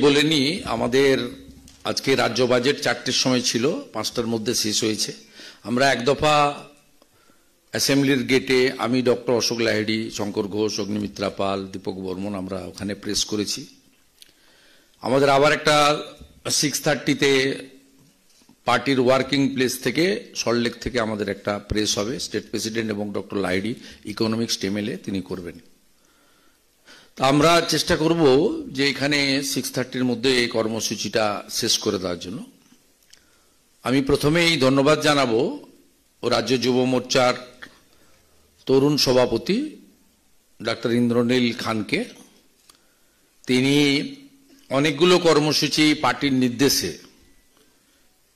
বলে নি, আমাদের আজকে রাজ্য বাজেট 4টের সময় ছিল, 5টার মধ্যে শেষ হয়েছে। আমরা এক দফা অ্যাসেম্বলির গেটে আমি ডক্টর অশোক লাহিড়ী, শঙ্কর ঘোষ, অগ্নিমিত্রা পাল, দীপক বর্মন আমরা ওখানে প্রেস করেছি। আমাদের আবার একটা 6:30-তে পার্টির ওয়ার্কিং প্লেস থেকে সল্টলেক থেকে আমাদের একটা প্রেস হবে, স্টেট প্রেসিডেন্ট এবং ডক্টর লাহিড়ী ইকোনমিক্স এমএলএ তিনি করবেন। তা আমরা চেষ্টা করব যে এখানে 6:30-র মধ্যে এই কর্মসূচিটা শেষ করে দেওয়ার জন্য। আমি প্রথমেই ধন্যবাদ জানাবো রাজ্য যুব মোর্চার তরুণ সভাপতি ডাক্তার ইন্দ্রনীল খানকে। তিনি অনেকগুলো কর্মসূচি পার্টির নির্দেশে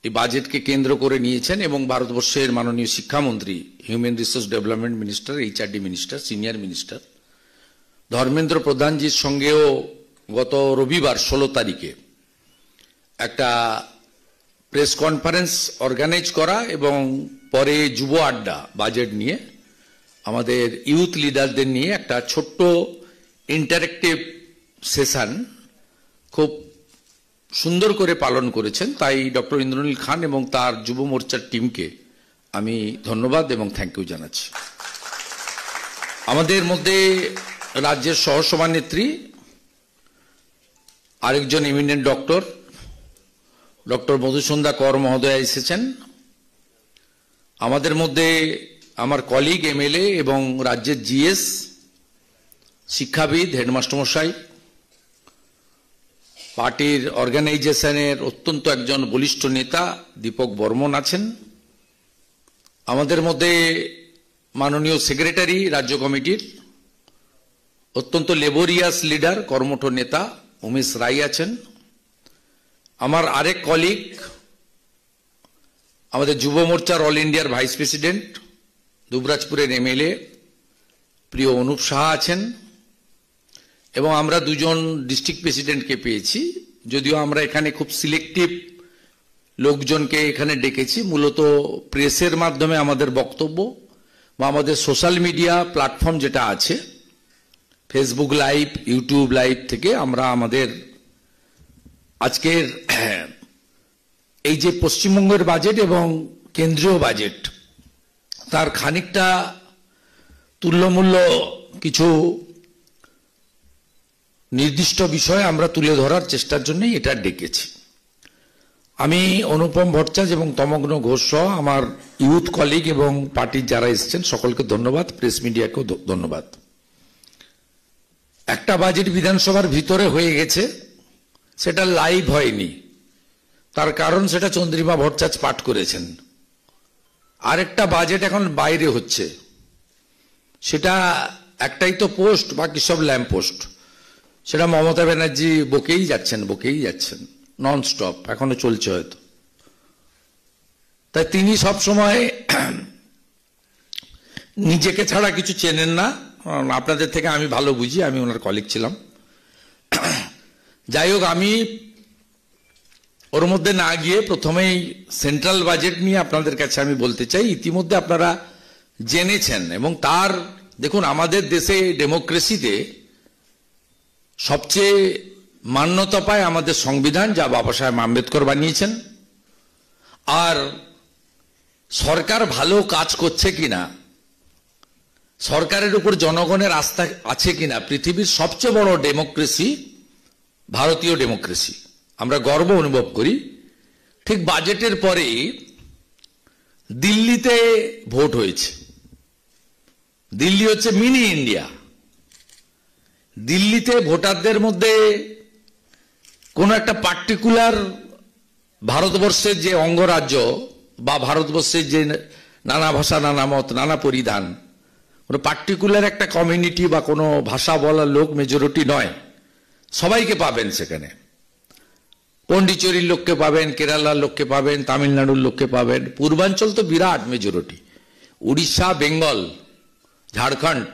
এই বাজেটকে কেন্দ্র করে নিয়েছেন এবং ভারতবর্ষের মাননীয় শিক্ষামন্ত্রী, human resource development minister, HRD minister, senior minister Dharmendra প্রধানজির সঙ্গেও গত রবিবার 16 তারিখে একটা প্রেস কনফারেন্স অর্গানাইজ করা এবং পরে যুব আড্ডা বাজেট নিয়ে আমাদের ইউথ লিডারদের নিয়ে একটা ছোট্ট ইন্টারেক্টিভ সেশন খুব সুন্দর করে পালন করেছেন। তাই ডক্টর ইন্দ্রনীল খান এবং তার যুব মোর্চার টিমকে আমি ধন্যবাদ এবং থ্যাংক ইউ জানাচ্ছি। আমাদের মধ্যে রাজ্যের সহসভানেত্রী আরেকজন এমিনেন্ট ডক্টর ডক্টর মধুসন্ধ্যা কর মহোদয়া এসেছেন। আমাদের মধ্যে আমার কলিগ এমএলএ এবং রাজ্যের জিএস, শিক্ষাবিদ, হেডমাস্টারমশাই, পার্টির অর্গানাইজেশনের অত্যন্ত একজন বলিষ্ঠ নেতা দীপক বর্মন আছেন। আমাদের মধ্যে মাননীয় সেক্রেটারি রাজ্য কমিটির অত্যন্ত লেবোরিয়াস লিডার, কর্মঠ নেতা উমেশ রায় আছেন। আমার আরেক কলিগ আমাদের যুব মোর্চার অল ইন্ডিয়ার ভাইস প্রেসিডেন্ট, দুবরাজপুরের এমএলএ প্রিয় অনুপ সাহা আছেন এবং আমরা দুজন ডিস্ট্রিক্ট প্রেসিডেন্টকে পেয়েছি। যদিও আমরা এখানে খুব সিলেক্টিভ লোকজনকে এখানে ডেকেছি, মূলত প্রেসের মাধ্যমে আমাদের বক্তব্য বা আমাদের সোশ্যাল মিডিয়া প্ল্যাটফর্ম যেটা আছে, ফেসবুক লাইভ, ইউটিউব লাইভ থেকে আমরা আমাদের আজকের এই যে পশ্চিমবঙ্গের বাজেট এবং কেন্দ্রীয় বাজেট তার খানিকটা তুল্যমূল্য কিছু নির্দিষ্ট বিষয় আমরা তুলে ধরার চেষ্টার জন্যই এটা ডেকেছি। আমি অনুপম ভট্টাচার্য এবং তমগ্ন ঘোষ সহ আমার ইউথ কলিগ এবং পার্টির যারা এসেছেন সকলকে ধন্যবাদ, প্রেস মিডিয়াকেও ধন্যবাদ। একটা বাজেট বিধানসভার ভিতরে হয়ে গেছে, সেটা লাইভ হয়নি, তার কারণ সেটা চন্দ্রিমা ভট্টাচার্য পাঠ করেছেন। আরেকটা বাজেট এখন বাইরে হচ্ছে, সেটা একটাই তো পোস্ট, বাকি সব ল্যাম্প পোস্ট। সেটা মমতা ব্যানার্জি বকেই যাচ্ছেন নন স্টপ, এখনো চলছে হয়তো। তাই তিনি সব সময় নিজেকে ছাড়া কিছু চেনেন না, আপনাদের থেকে আমি ভালো বুঝি, আমি ওনার কলিগ ছিলাম। যাই হোক, আমি ওর মধ্যে না গিয়ে প্রথমেই সেন্ট্রাল বাজেট নিয়ে আপনাদের কাছে আমি বলতে চাই। ইতিমধ্যে আপনারা জেনেছেন এবং তার দেখুন, আমাদের দেশে ডেমোক্রেসিতে সবচেয়ে মান্যতা পায় আমাদের সংবিধান, যা বাবা সাহেব আম্বেদকর বানিয়েছেন। আর সরকার ভালো কাজ করছে কিনা, সরকারের উপর জনগণের আস্থা আছে কিনা, পৃথিবীর সবচেয়ে বড় ডেমোক্রেসি ভারতীয় ডেমোক্রেসি। আমরা গর্ব অনুভব করি। ঠিক বাজেটের পরে দিল্লিতে ভোট হয়েছে। দিল্লি হচ্ছে মিনি ইন্ডিয়া। দিল্লিতে ভোটারদের মধ্যে কোনো একটা পার্টিকুলার ভারতবর্ষের যে অঙ্গরাজ্য বা ভারতবর্ষের যে নানা ভাষা, নানা মত, নানা পরিধান, কোনো পার্টিকুলার একটা কমিউনিটি বা কোনো ভাষা বলার লোক মেজরিটি নয়, সবাইকে পাবেন সেখানে। পন্ডিচেরির লোককে পাবেন, কেরালার লোককে পাবেন, তামিলনাড়ুর লোককে পাবেন। পূর্বাঞ্চল তো বিরাট মেজরিটি, উড়িষ্যা, বেঙ্গল, ঝাড়খণ্ড,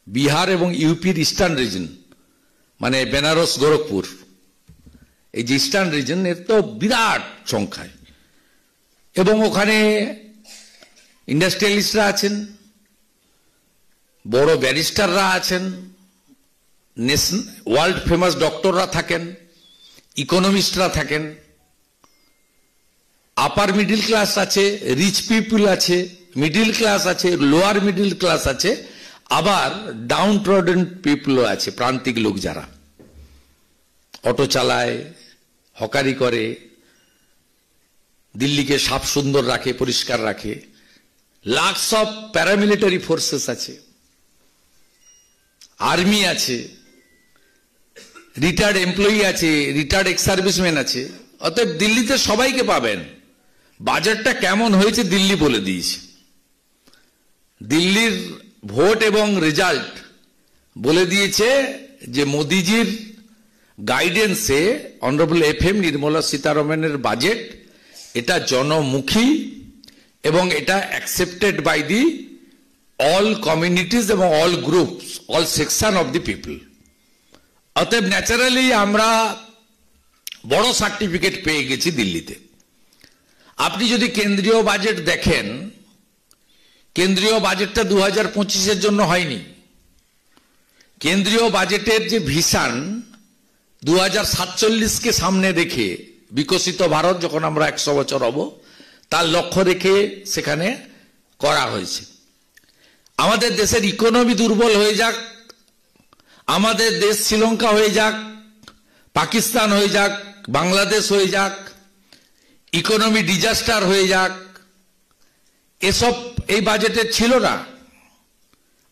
বিহার এবং ইউপির ইস্টার্ন রিজন, মানে বেনারস, গোরখপুর, এই যে ইস্টার্ন রিজন, এর তো বিরাট সংখ্যায়। এবং ওখানে ইন্ডাস্ট্রিয়ালিস্টরা আছেন, বড় ব্যারিস্টাররা আছেন, ওয়ার্ল্ড ফেমাস ডক্টররা থাকেন, ইকোনমিস্টরা থাকেন, আপার মিডিল ক্লাস আছে, রিচ পিপল আছে, মিডিল ক্লাস আছে, লোয়ার মিডিল ক্লাস আছে, আবার ডাউন ট্রডেন পিপলও আছে, প্রান্তিক লোক যারা অটো চালায়, হকারি করে, দিল্লিকে সাফ সুন্দর রাখে, পরিষ্কার রাখে। লাখস অফ প্যারামিলিটারি ফোর্সেস আছে, আর্মি আছে, রিটায়ার্ড এমপ্লয়ি আছে, রিটায়ার্ড এক্স সার্ভিসম্যান আছে। অতএব দিল্লিতে সবাইকে পাবেন। বাজেটটা কেমন হয়েছে দিল্লি বলে দিয়েছে। দিল্লির ভোট এবং রেজাল্ট বলে দিয়েছে যে মোদিজির গাইডেন্সে অনারেবল FM নির্মলা সীতারামনের বাজেট এটা জনমুখী এবং এটা accepted by the all communities এবং all groups, all section of the people. অতএব ন্যাচারালি আমরা বড় সার্টিফিকেট পেয়ে গেছি দিল্লিতে। আপনি যদি কেন্দ্রীয় বাজেট দেখেন, কেন্দ্রীয় বাজেটটা 2025-এর জন্য হয়নি। কেন্দ্রীয় বাজেটের যে ভিশন 2047-কে সামনে রেখে বিকশিত ভারত যখন আমরা 100 বছর হব তার লক্ষ্য রেখে সেখানে করা হয়েছে। আমাদের দেশের ইকোনমি দুর্বল হয়ে যাক, আমাদের দেশ শ্রীলঙ্কা হয়ে যাক, পাকিস্তান হয়ে যাক, বাংলাদেশ হয়ে যাক, ইকোনমি ডিজাস্টার হয়ে যাক, এসব এই বাজেটে ছিল না।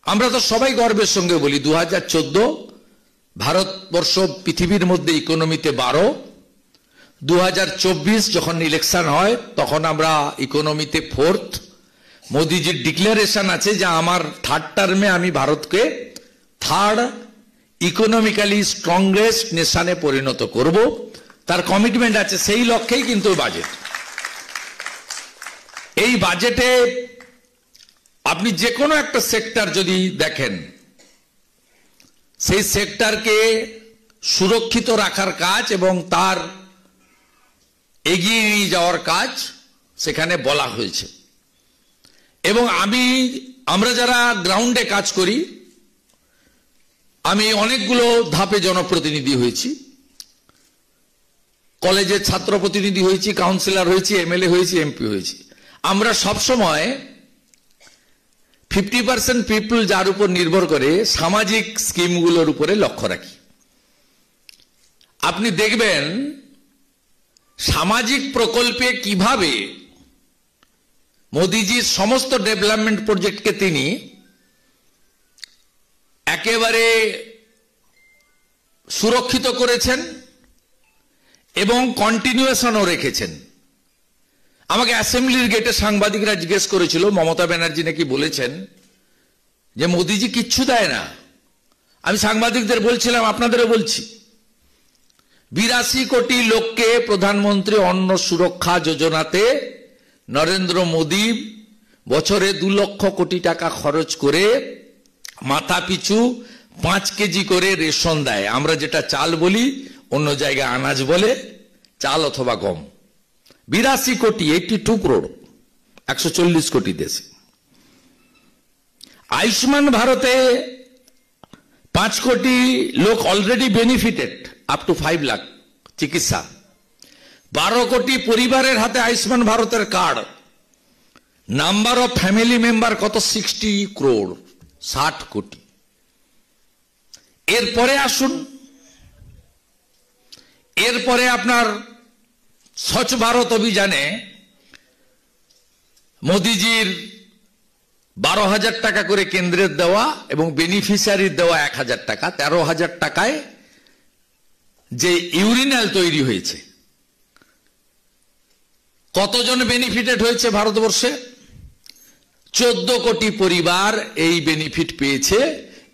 আমরা তো সবাই গর্বের সঙ্গে বলি 2014 ভারতবর্ষ পৃথিবীর মধ্যে ইকোনমিতে 12, 2024 যখন ইলেকশন হয় তখন আমরা ইকোনমিতে 4th। মোদিজির ডিক্লারেশন আছে যে আমার 3rd টার্মে আমি ভারতকে 3rd ইকোনমিক্যালি স্ট্রংগেস্ট নেশনে পরিণত করব। তার কমিটমেন্ট আছে, সেই লক্ষ্যেই কিন্তু বাজেট। এই বাজেটে আপনি যে কোনো একটা সেক্টর যদি দেখেন, সেই সেক্টরকে সুরক্ষিত রাখার কাজ এবং তার এগিয়ে নিয়ে যাওয়ার কাজ সেখানে বলা হয়েছে। এবং আমরা যারা গ্রাউন্ডে কাজ করি, আমি অনেকগুলো ধাপে জনপ্রতিনিধি হয়েছি, কলেজের ছাত্র প্রতিনিধি হয়েছি, কাউন্সিলর হয়েছি, MLA হয়েছি, MP হয়েছি। আমরা সবসময় 50% পিপল যার উপর নির্ভর করে সামাজিক স্কিমগুলোর উপরে লক্ষ্য রাখি। আপনি দেখবেন সামাজিক প্রকল্পে কিভাবে মোদিজির সমস্ত ডেভেলপমেন্ট প্রজেক্টকে তিনি একেবারে সুরক্ষিত করেছেন এবং কন্টিনিউয়েশনও রেখেছেন। আমাকে অ্যাসেম্বলির গেটে সাংবাদিকরা জিজ্ঞেস করেছিল, মমতা ব্যানার্জি নাকি বলেছেন যে মোদিজি কিচ্ছু দেয় না। আমি সাংবাদিকদের বলছিলাম, আপনাদেরও বলছি, 82 কোটি লোককে প্রধানমন্ত্রী অন্ন সুরক্ষা যোজনাতে নরেন্দ্র মোদী বছরে 2 লক্ষ কোটি টাকা খরচ করে মাথা পিছু 5 কেজি করে রেশন দেয়। আমরা যেটা চাল বলি, অন্য জায়গায় আনাজ বলে, চাল অথবা গম। 82 কোটি, 82 crore, 140 কোটি দেশে। আয়ুষ্মান ভারতে 5 কোটি লোক already benefited, up to 5 lakh চিকিৎসা। 12 কোটি পরিবারের হাতে আয়ুষ্মান ভারতের card. Number of family member কত? 60 crore, 60 কোটি। এরপরে আসুন, এরপরে আপনার স্বচ্ছ ভারত অভিযানে মোদিজির 12,000 টাকা করে কেন্দ্রের দেওয়া এবং বেনিফিশিয়ারির দেওয়া 1,000 টাকা, 13,000 টাকায় যে ইউরিনাল তৈরি হয়েছে। কতজন বেনিফিটেড হয়েছে ভারতবর্ষে? 14 কোটি পরিবার এই বেনিফিট পেয়েছে।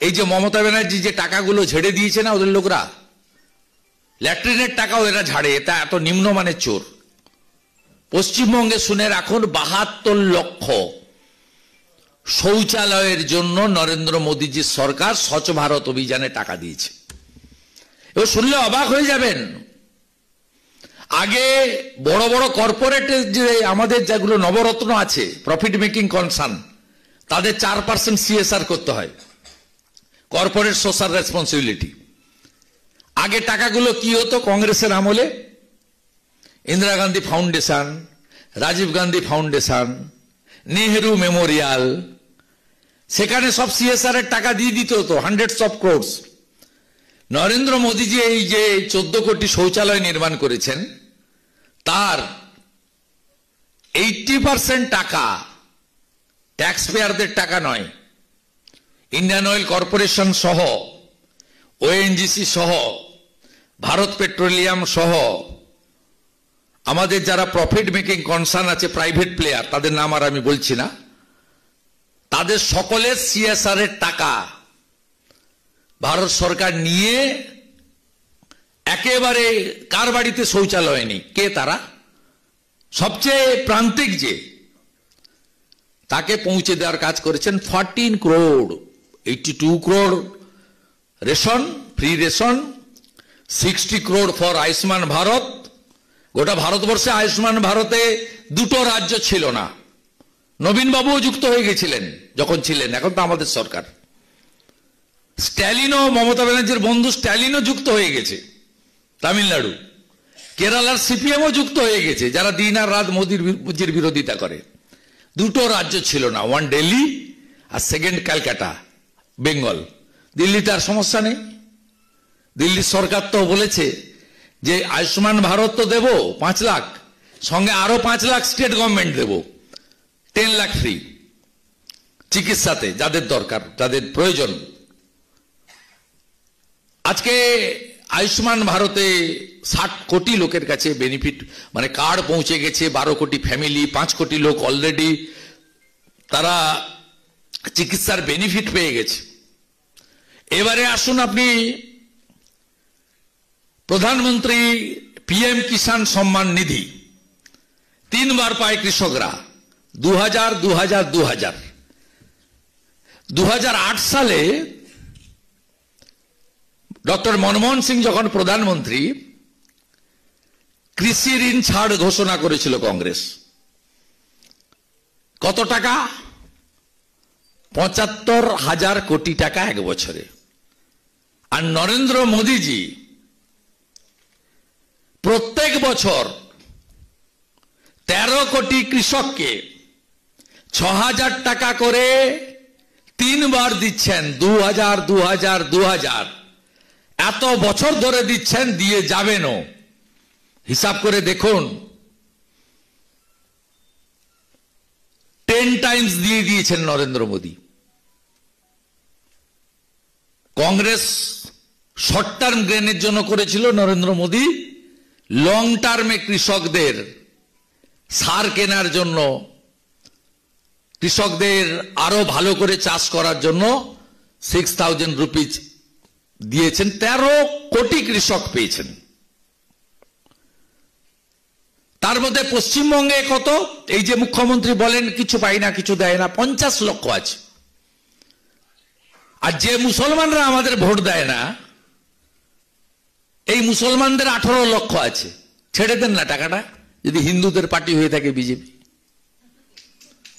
এই যে মমতা ব্যানার্জি যে টাকাগুলো ঝেড়ে দিয়েছে না ওদের লোকরা, ল্যাট্রিনের টাকাও এরা ঝাড়ে, এটা এত নিম্নমানের চোর। পশ্চিমবঙ্গে শুনে রাখুন, 72 লক্ষ শৌচালয়ের জন্য নরেন্দ্র মোদীজির সরকার স্বচ্ছ ভারত অভিযানে টাকা দিয়েছে। এবার শুনলে অবাক হয়ে যাবেন। আগে বড় বড় কর্পোরেটের যে আমাদের যেগুলো নবরত্ন আছে, প্রফিট মেকিং কনসার্ন, তাদের 4% CSR করতে হয়, কর্পোরেট সোশ্যাল রেসপন্সিবিলিটি। আগে টাকাগুলো কি হতো কংগ্রেসের আমলে? Indira Gandhi foundation, Rajiv Gandhi foundation, Nehru memorial, সেখানে সব সিএসআর এর টাকা দিয়ে দিতে হতো, হান্ড্রেডস অফ ক্রোড়স। নরেন্দ্র মোদীজি এই যে 14 কোটি শৌচালয় নির্মাণ করেছেন, তার 80% টাকা ট্যাক্স পেয়ারদের টাকা নয়, ইন্ডিয়ান অয়েল কর্পোরেশন সহ, ওএনজিসি সহ, ভারত পেট্রোলিয়াম সহ আমাদের যারা প্রফিট মেকিং কনসার্ন আছে, প্রাইভেট প্লেয়ার, তাদের নাম আর আমি বলছি না, তাদের সকলের সিএসআর এর টাকা ভারত সরকার নিয়ে একেবারে কার বাড়িতে শৌচালয় নেই, কে তারা? সবচেয়ে প্রান্তিক যে, তাকে পৌঁছে দেওয়ার কাজ করেছেন। 14 crore, 82 crore ration, free ration, 60 crore for Ayushman Bharat. গোটা ভারতবর্ষে আয়ুষ্মান ভারতে 2টো রাজ্য ছিল না, নবীন বাবুও যুক্ত হয়ে গেছিলেন যখন ছিলেন, এখন তো আমাদের সরকার। স্ট্যালিনও, মমতা ব্যানার্জির বন্ধু স্ট্যালিনও যুক্ত হয়ে গেছে তামিলনাড়ু। কেরালার সিপিএমও যুক্ত হয়ে গেছে, যারা দিন আর রাত মোদির বিরোধিতা করে। 2টো রাজ্য ছিল না, ওয়ান দিল্লি আর সেকেন্ড ক্যালকাটা, বেঙ্গল। দিল্লিতে আর সমস্যা নেই। দিল্লির সরকার তো বলেছে যে আয়ুষ্মান ভারত তো দেব 5 লাখ, সঙ্গে আরো 5 লাখ স্টেট গভর্নমেন্ট দেব, 10 লাখ ফ্রি চিকিৎসাতে, যাদের দরকার, যাদের প্রয়োজন। আজকে আয়ুষ্মান ভারতে 60 কোটি লোকের কাছে বেনিফিট, মানে কার্ড পৌঁছে গেছে, 12 কোটি ফ্যামিলি, 5 কোটি লোক অলরেডি তারা চিকিৎসার বেনিফিট পেয়ে গেছে। এবারে আসুন আপনি প্রধানমন্ত্রী পিএম কিষাণ সম্মান নিধি 3 বার পায় কৃষকরা, 2000, 2000, 2000। 2008 সালে ডক্টর মনমোহন সিং যখন প্রধানমন্ত্রী, কৃষি ঋণ ছাড় ঘোষণা করেছিল কংগ্রেস। কত টাকা? 75,000 কোটি টাকা এক বছরে। আর নরেন্দ্র মোদীজি প্রত্যেক বছর 13 কোটি কৃষককে 6,000 টাকা করে 3 বার দিচ্ছেন, 2000, 2000, 2000। এত বছর ধরে দিচ্ছেন, দিয়ে যাবেনও। হিসাব করে দেখুন, 10 টাইমস দিয়ে দিয়েছেন নরেন্দ্র মোদী। কংগ্রেস শর্ট টার্ম গেইনের জন্য করেছিল, নরেন্দ্র মোদী লং টার্মে কৃষকদের সার কেনার জন্য, কৃষকদের আরো ভালো করে চাষ করার জন্য 6,000 রুপিজ দিয়েছেন। 13 কোটি কৃষক পেয়েছেন। তার মধ্যে পশ্চিমবঙ্গে কত? এই যে মুখ্যমন্ত্রী বলেন কিছু পাই না, কিছু দেয় না, 50 লক্ষ আছে। আর যে মুসলমানরা আমাদের ভোট দেয় না, এই মুসলমানদের 18 লক্ষ আছে। ছেড়ে দেন না টাকাটা, যদি হিন্দুদের পার্টি হয়ে থাকে বিজেপি।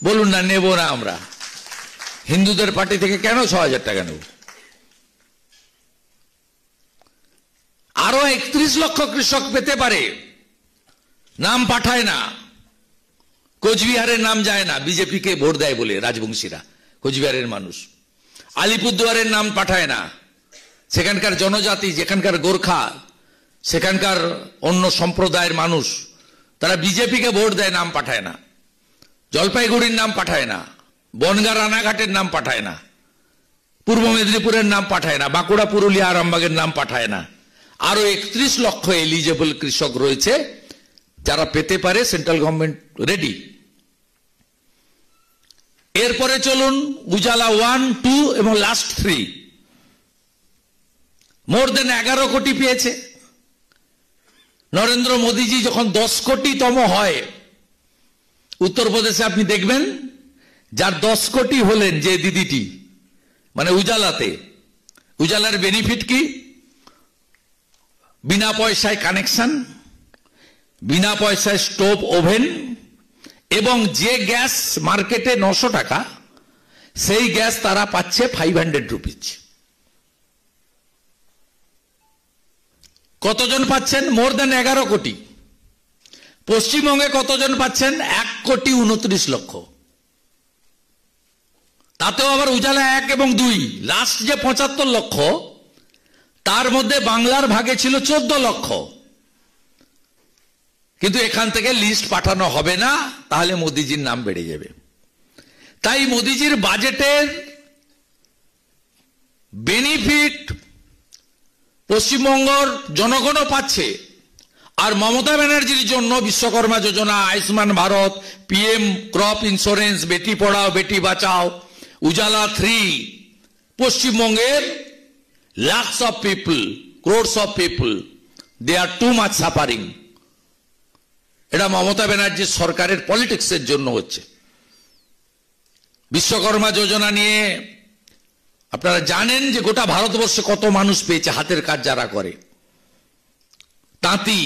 বলুন না, নেব না আমরা। হিন্দুদের পার্টি থেকে কেন 6,000 টাকা নেব? আরো 31 লক্ষ কৃষক পেতে পারে, নাম পাঠায় না। কোচবিহারের নাম যায় না, বিজেপিকে ভোট দেয় বলে রাজবংশীরা, কোচবিহারের মানুষ। আলিপুরদুয়ারের নাম পাঠায় না, সেখানকার জনজাতি, যেখানকার গোর্খা, সেখানকার অন্য সম্প্রদায়ের মানুষ, তারা বিজেপিকে ভোট দেয়, নাম পাঠায় না। জলপাইগুড়ির নাম পাঠায় না, বনগা রানাঘাটের নাম পাঠায় না, পূর্ব মেদিনীপুরের নাম পাঠায় না, বাঁকুড়া, পুরুলিয়া, আরামবাগের নাম পাঠায় না। আরো 31 লক্ষ এলিজেবল কৃষক রয়েছে, যারা পেতে পারে। Central government ready. এরপরে চলুন উজালা 1, 2 এবং লাস্ট 3, মোর দেন 11 কোটি পেয়েছে। নরেন্দ্র মোদীজি যখন 10 কোটিতম হয়, উত্তরপ্রদেশে আপনি দেখবেন, যার 10 কোটি হলেন যে দিদিটি, মানে উজালাতে, উজালার বেনিফিট কি? বিনা পয়সায় কানেকশন, বিনা পয়সায় স্টোভ, ওভেন, এবং যে গ্যাস মার্কেটে 900 টাকা, সেই গ্যাস তারা পাচ্ছে 500 রুপিজ। কতজন পাচ্ছেন? মোর দেন 11 কোটি। পশ্চিমবঙ্গে কতজন পাচ্ছেন? 1,29,00,000। তাতেও আবার উজালা 1 এবং 2, লাস্ট যে 75 লক্ষ তার মধ্যে বাংলার ভাগে ছিল 14 লক্ষ। কিন্তু এখান থেকে লিস্ট পাঠানো হবে না, তাহলে মোদিজির নাম বেড়ে যাবে। তাই মোদিজির বাজেটের বেনিফিট পশ্চিমবঙ্গের জনগণও পাচ্ছে। আর মমতা ব্যানার্জির জন্য Vishwakarma Yojana, Ayushman Bharat, PM crop insurance, Beti Padhao Beti Bachao, উজালা 3, পশ্চিমবঙ্গের lakhs of people, crores of people, they are too much suffering. এটা মমতা ব্যানার্জির সরকারের পলিটিক্সের জন্য হচ্ছে। বিশ্বকর্মা যোজনা নিয়ে আপনারা জানেন যে গোটা ভারতবর্ষে কত মানুষ পেয়েছে, হাতের কাজ যারা করে, তাঁতি,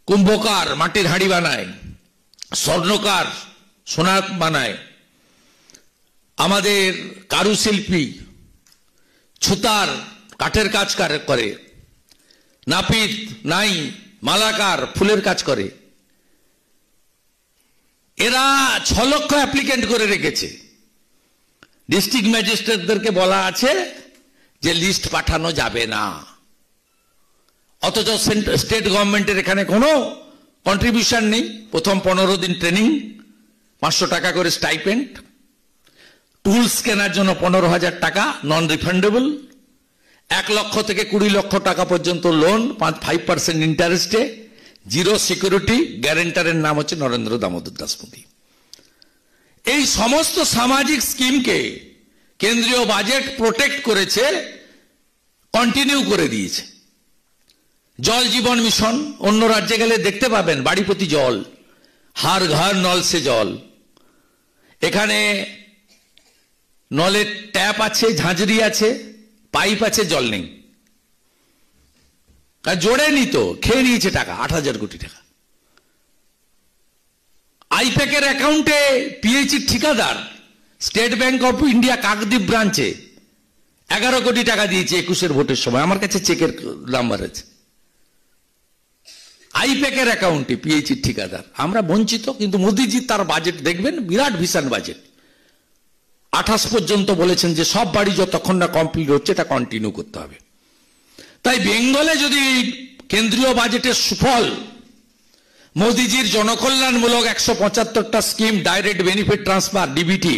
কুম্ভকার মাটির হাঁড়ি বানায়, স্বর্ণকার সোনা বানায়, আমাদের কারুশিল্পী, ছুতার কাঠের কাজ করে, নাপিত, নাই, মালাকার ফুলের কাজ করে, এরা 6 লক্ষ অ্যাপ্লিকেন্ট করে রেখেছে। ডিস্ট্রিক্ট ম্যাজিস্ট্রেটদেরকে বলা আছে যে লিস্ট পাঠানো যাবে না, অথচ স্টেট গভর্নমেন্টের এখানে কোনো কন্ট্রিবিউশন নেই। প্রথম 15 দিন ট্রেনিং, 500 টাকা করে স্টাইপেন্ড, টুলস কেনার জন্য 15,000 টাকা নন রিফান্ডেবল, 1 লক্ষ থেকে 20 লক্ষ টাকা পর্যন্ত লোন 5% ইন্টারেস্টে, জিরো সিকিউরিটি, গ্যারেন্টারের নাম হচ্ছে নরেন্দ্র দামোদর দাস মোদী। এই সমস্ত সামাজিক স্কিমকে কেন্দ্রীয় বাজেট প্রোটেক্ট করেছে, কন্টিনিউ করে দিয়েছে। জল জীবন মিশন অন্য রাজ্যে গেলে দেখতে পাবেন বাড়ি প্রতি জল, হার ঘর নল সে জল। এখানে নলের ট্যাপ আছে, ঝাঁঝরি আছে, পাইপ আছে, জল নেই। আর জোড়ে নিত, খেয়ে নিয়েছে টাকা, 8,000 কোটি টাকা। আইপ্যাকের অ্যাকাউন্টে পিএইচির ঠিকাদার state bank of India Kakdwip ব্রাঞ্চে 11 কোটি টাকা দিয়েছে 21-এর ভোটের সময়। আমার কাছে চেকের নাম্বার আছে। আইপ্যাকের অ্যাকাউন্টে পিএইচির ঠিকাদার। আমরা বঞ্চিত, কিন্তু মোদিজি তার বাজেট দেখবেন বিরাট ভিশন বাজেট। 28 পর্যন্ত বলেছেন যে সব বাড়ি যতক্ষণ না কমপ্লিট হচ্ছে এটা কন্টিনিউ করতে হবে। তাই বেঙ্গলে যদি কেন্দ্রীয় বাজেটের সুফল, মোদিজির জনকল্যাণমূলক 175টা scheme, direct benefit transfer DBT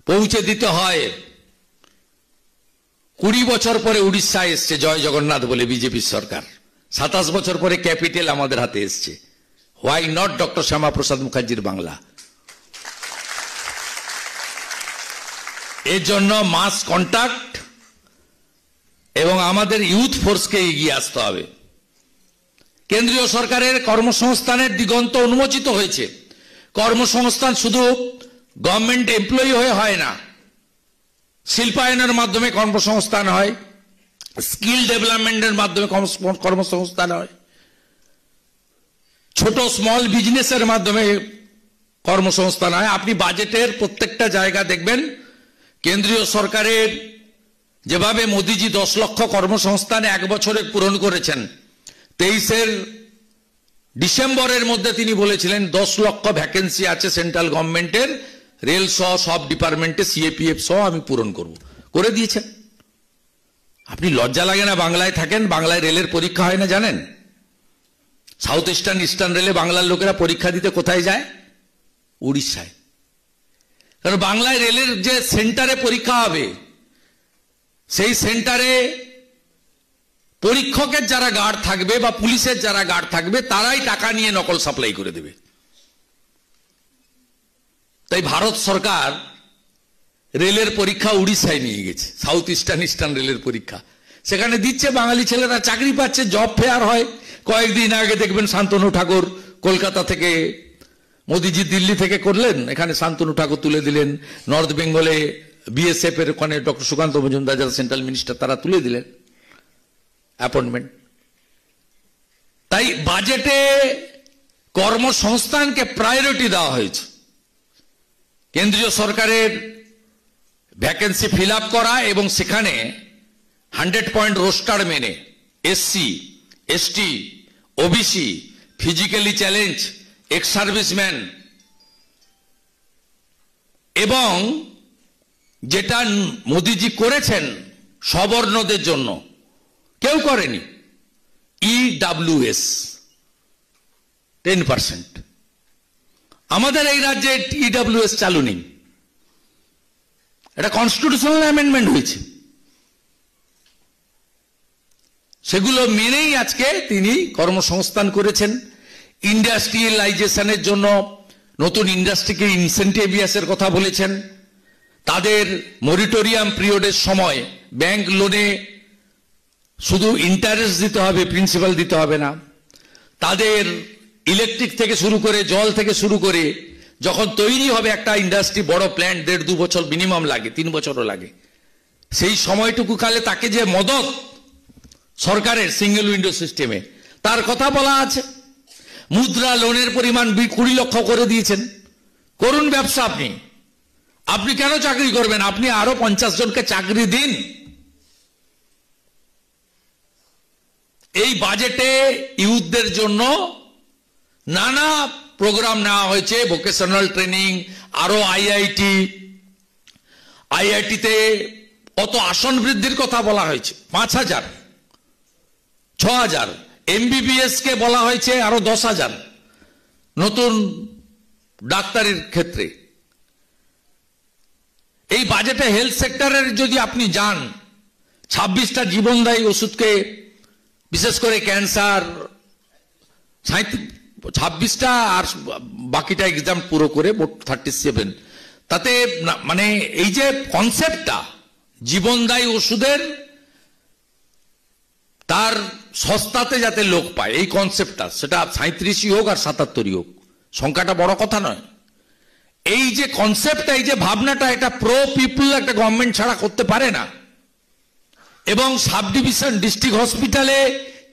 পৌঁছে দিতে হয়। 20 বছর পরে উড়িষ্যা এসছে জয় জগন্নাথ বলে বিজেপির সরকার, 27 বছর পরে ক্যাপিটাল আমাদের হাতে এসছে। হোয়াই নট ডক্টর শ্যামা প্রসাদ মুখার্জির বাংলা? এর জন্য মাস কন্ট্যাক্ট এবং আমাদের ইউথ ফোর্সকে এগিয়ে আসতে হবে। কেন্দ্রীয় সরকারের কর্মসংস্থানের দিগন্ত উন্মোচিত হয়েছে। কর্মসংস্থান শুধু গভর্নমেন্ট এমপ্লয়ি হয়ে হয় না, শিল্পায়নের মাধ্যমে কর্মসংস্থান হয়, স্কিল ডেভেলপমেন্টের মাধ্যমে কর্মসংস্থান হয়, ছোট স্মল বিজনেসের মাধ্যমে কর্মসংস্থান হয়। আপনি বাজেটের প্রত্যেকটা জায়গা দেখবেন কেন্দ্রীয় সরকারের যেভাবে মোদিজি 10 লক্ষ কর্মসংস্থান 1 বছরে পূরণ করেছেন। 23-এর ডিসেম্বরের মধ্যে তিনি বলেছিলেন 10 লক্ষ ভ্যাকেন্সি আছে সেন্ট্রাল গভর্নমেন্টের, রেল সহ সব ডিপার্টমেন্টে, সিএপিএফ সহ আমি পূরণ করব, করে দিয়েছেন। আপনি লজ্জা লাগে না বাংলায় থাকেন? বাংলায় রেলের পরীক্ষা হয় না জানেন? সাউথ ইস্টার্ন রেলে বাংলার লোকেরা পরীক্ষা দিতে কোথায় যায়? উড়িষ্যায়। কারণ বাংলায় রেলের যে সেন্টারে পরীক্ষা হবে, সেই সেন্টারে পরীক্ষকের যারা গার্ড থাকবে বা পুলিশের যারা গার্ড থাকবে তারাই টাকা নিয়ে নকল সাপ্লাই করে দেবে। তাই ভারত সরকার রেলের পরীক্ষা উড়িষ্যায় নিয়ে গেছে, সাউথ ইস্টার্ন রেলের পরীক্ষা সেখানে দিচ্ছে। বাঙালি ছেলেরা চাকরি পাচ্ছে, জব ফেয়ার হয়। কয়েকদিন আগে দেখবেন শান্তনু ঠাকুর কলকাতা থেকে, মোদিজি দিল্লি থেকে করলেন, এখানে শান্তনু ঠাকুর তুলে দিলেন। নর্থ বেঙ্গলে বিএসএফ এর ওখানে ডক্টর সুকান্ত মজুমদার যারা সেন্ট্রাল মিনিস্টার তারা তুলে দিলেন অ্যাপয়েন্টমেন্ট। তাই বাজেটে কর্মসংস্থানকে প্রায়োরিটি দেওয়া হয়েছে। কেন্দ্রীয় সরকারের ভ্যাকেন্সি ফিল আপ করা এবং সেখানে 100 পয়েন্ট রোস্টার মেনে SC, ST, OBC, physically challenge, ex serviceman, এবং যেটা মোদিজি করেছেন সবর্ণদের জন্য কেউ করেনি, ইডব্লিউএস 10%। আমাদের এই রাজ্যে ইডব্লিউএস চালু নেই, এটা কনস্টিটিউশনাল অ্যামেন্ডমেন্ট হয়েছে। সেগুলো মেনেই আজকে তিনি কর্মসংস্থান করেছেন। ইন্ডাস্ট্রিয়ালাইজেশনের জন্য নতুন ইন্ডাস্ট্রিকে ইনসেন্টিভিয়াসের কথা বলেছেন। তাদের মরিটোরিয়াম পিরিয়ডের সময় ব্যাংক লোনে শুধু ইন্টারেস্ট দিতে হবে, প্রিন্সিপাল দিতে হবে না। তাদের ইলেকট্রিক থেকে শুরু করে, জল থেকে শুরু করে, যখন তৈরি হবে একটা ইন্ডাস্ট্রি, বড় প্ল্যান্ট 1.5-2 বছর মিনিমাম লাগে, 3 বছরও লাগে, সেই সময়টুকু কালে তাকে যে মদত সরকারের সিঙ্গেল উইন্ডো সিস্টেমে, তার কথা বলা আছে। মুদ্রা লোনের পরিমাণ 20 লক্ষ করে দিয়েছেন। করুন ব্যবসা। আপনি কেন চাকরি করবেন? আপনি আরো 50 জনকে চাকরি দিন। এই বাজেটে ইউথদের জন্য নানা প্রোগ্রাম নেওয়া হয়েছে, ভোকেশনাল ট্রেনিং, আরো আইআইটিতে কত আসন বৃদ্ধির কথা বলা হয়েছে, 5000, 6000। এমবিবিএস কে বলা হয়েছে আরো 10,000 নতুন ডাক্তারের ক্ষেত্রে। এই বাজেটে হেলথ সেক্টরের যদি আপনি যান, 26টা জীবনদায়ী ওষুধকে, বিশেষ করে ক্যান্সার, 26টা, আর বাকিটা এক্সাম পুরো করে মোট 37। তাতে মানে এই যে কনসেপ্টটা জীবনদায়ী ওষুধের, তার সস্তাতে যাতে লোক পায়, এই কনসেপ্টটা, সেটা 37ই হোক আর 77ই হোক, সংখ্যাটা বড় কথা নয়। এই যে কনসেপ্টটা, এই যে ভাবনাটা, এটা প্রো পিপল একটা গভর্নমেন্ট ছাড়া করতে পারে না। এবং সাব ডিভিশন ডিস্ট্রিক্ট হসপিটালে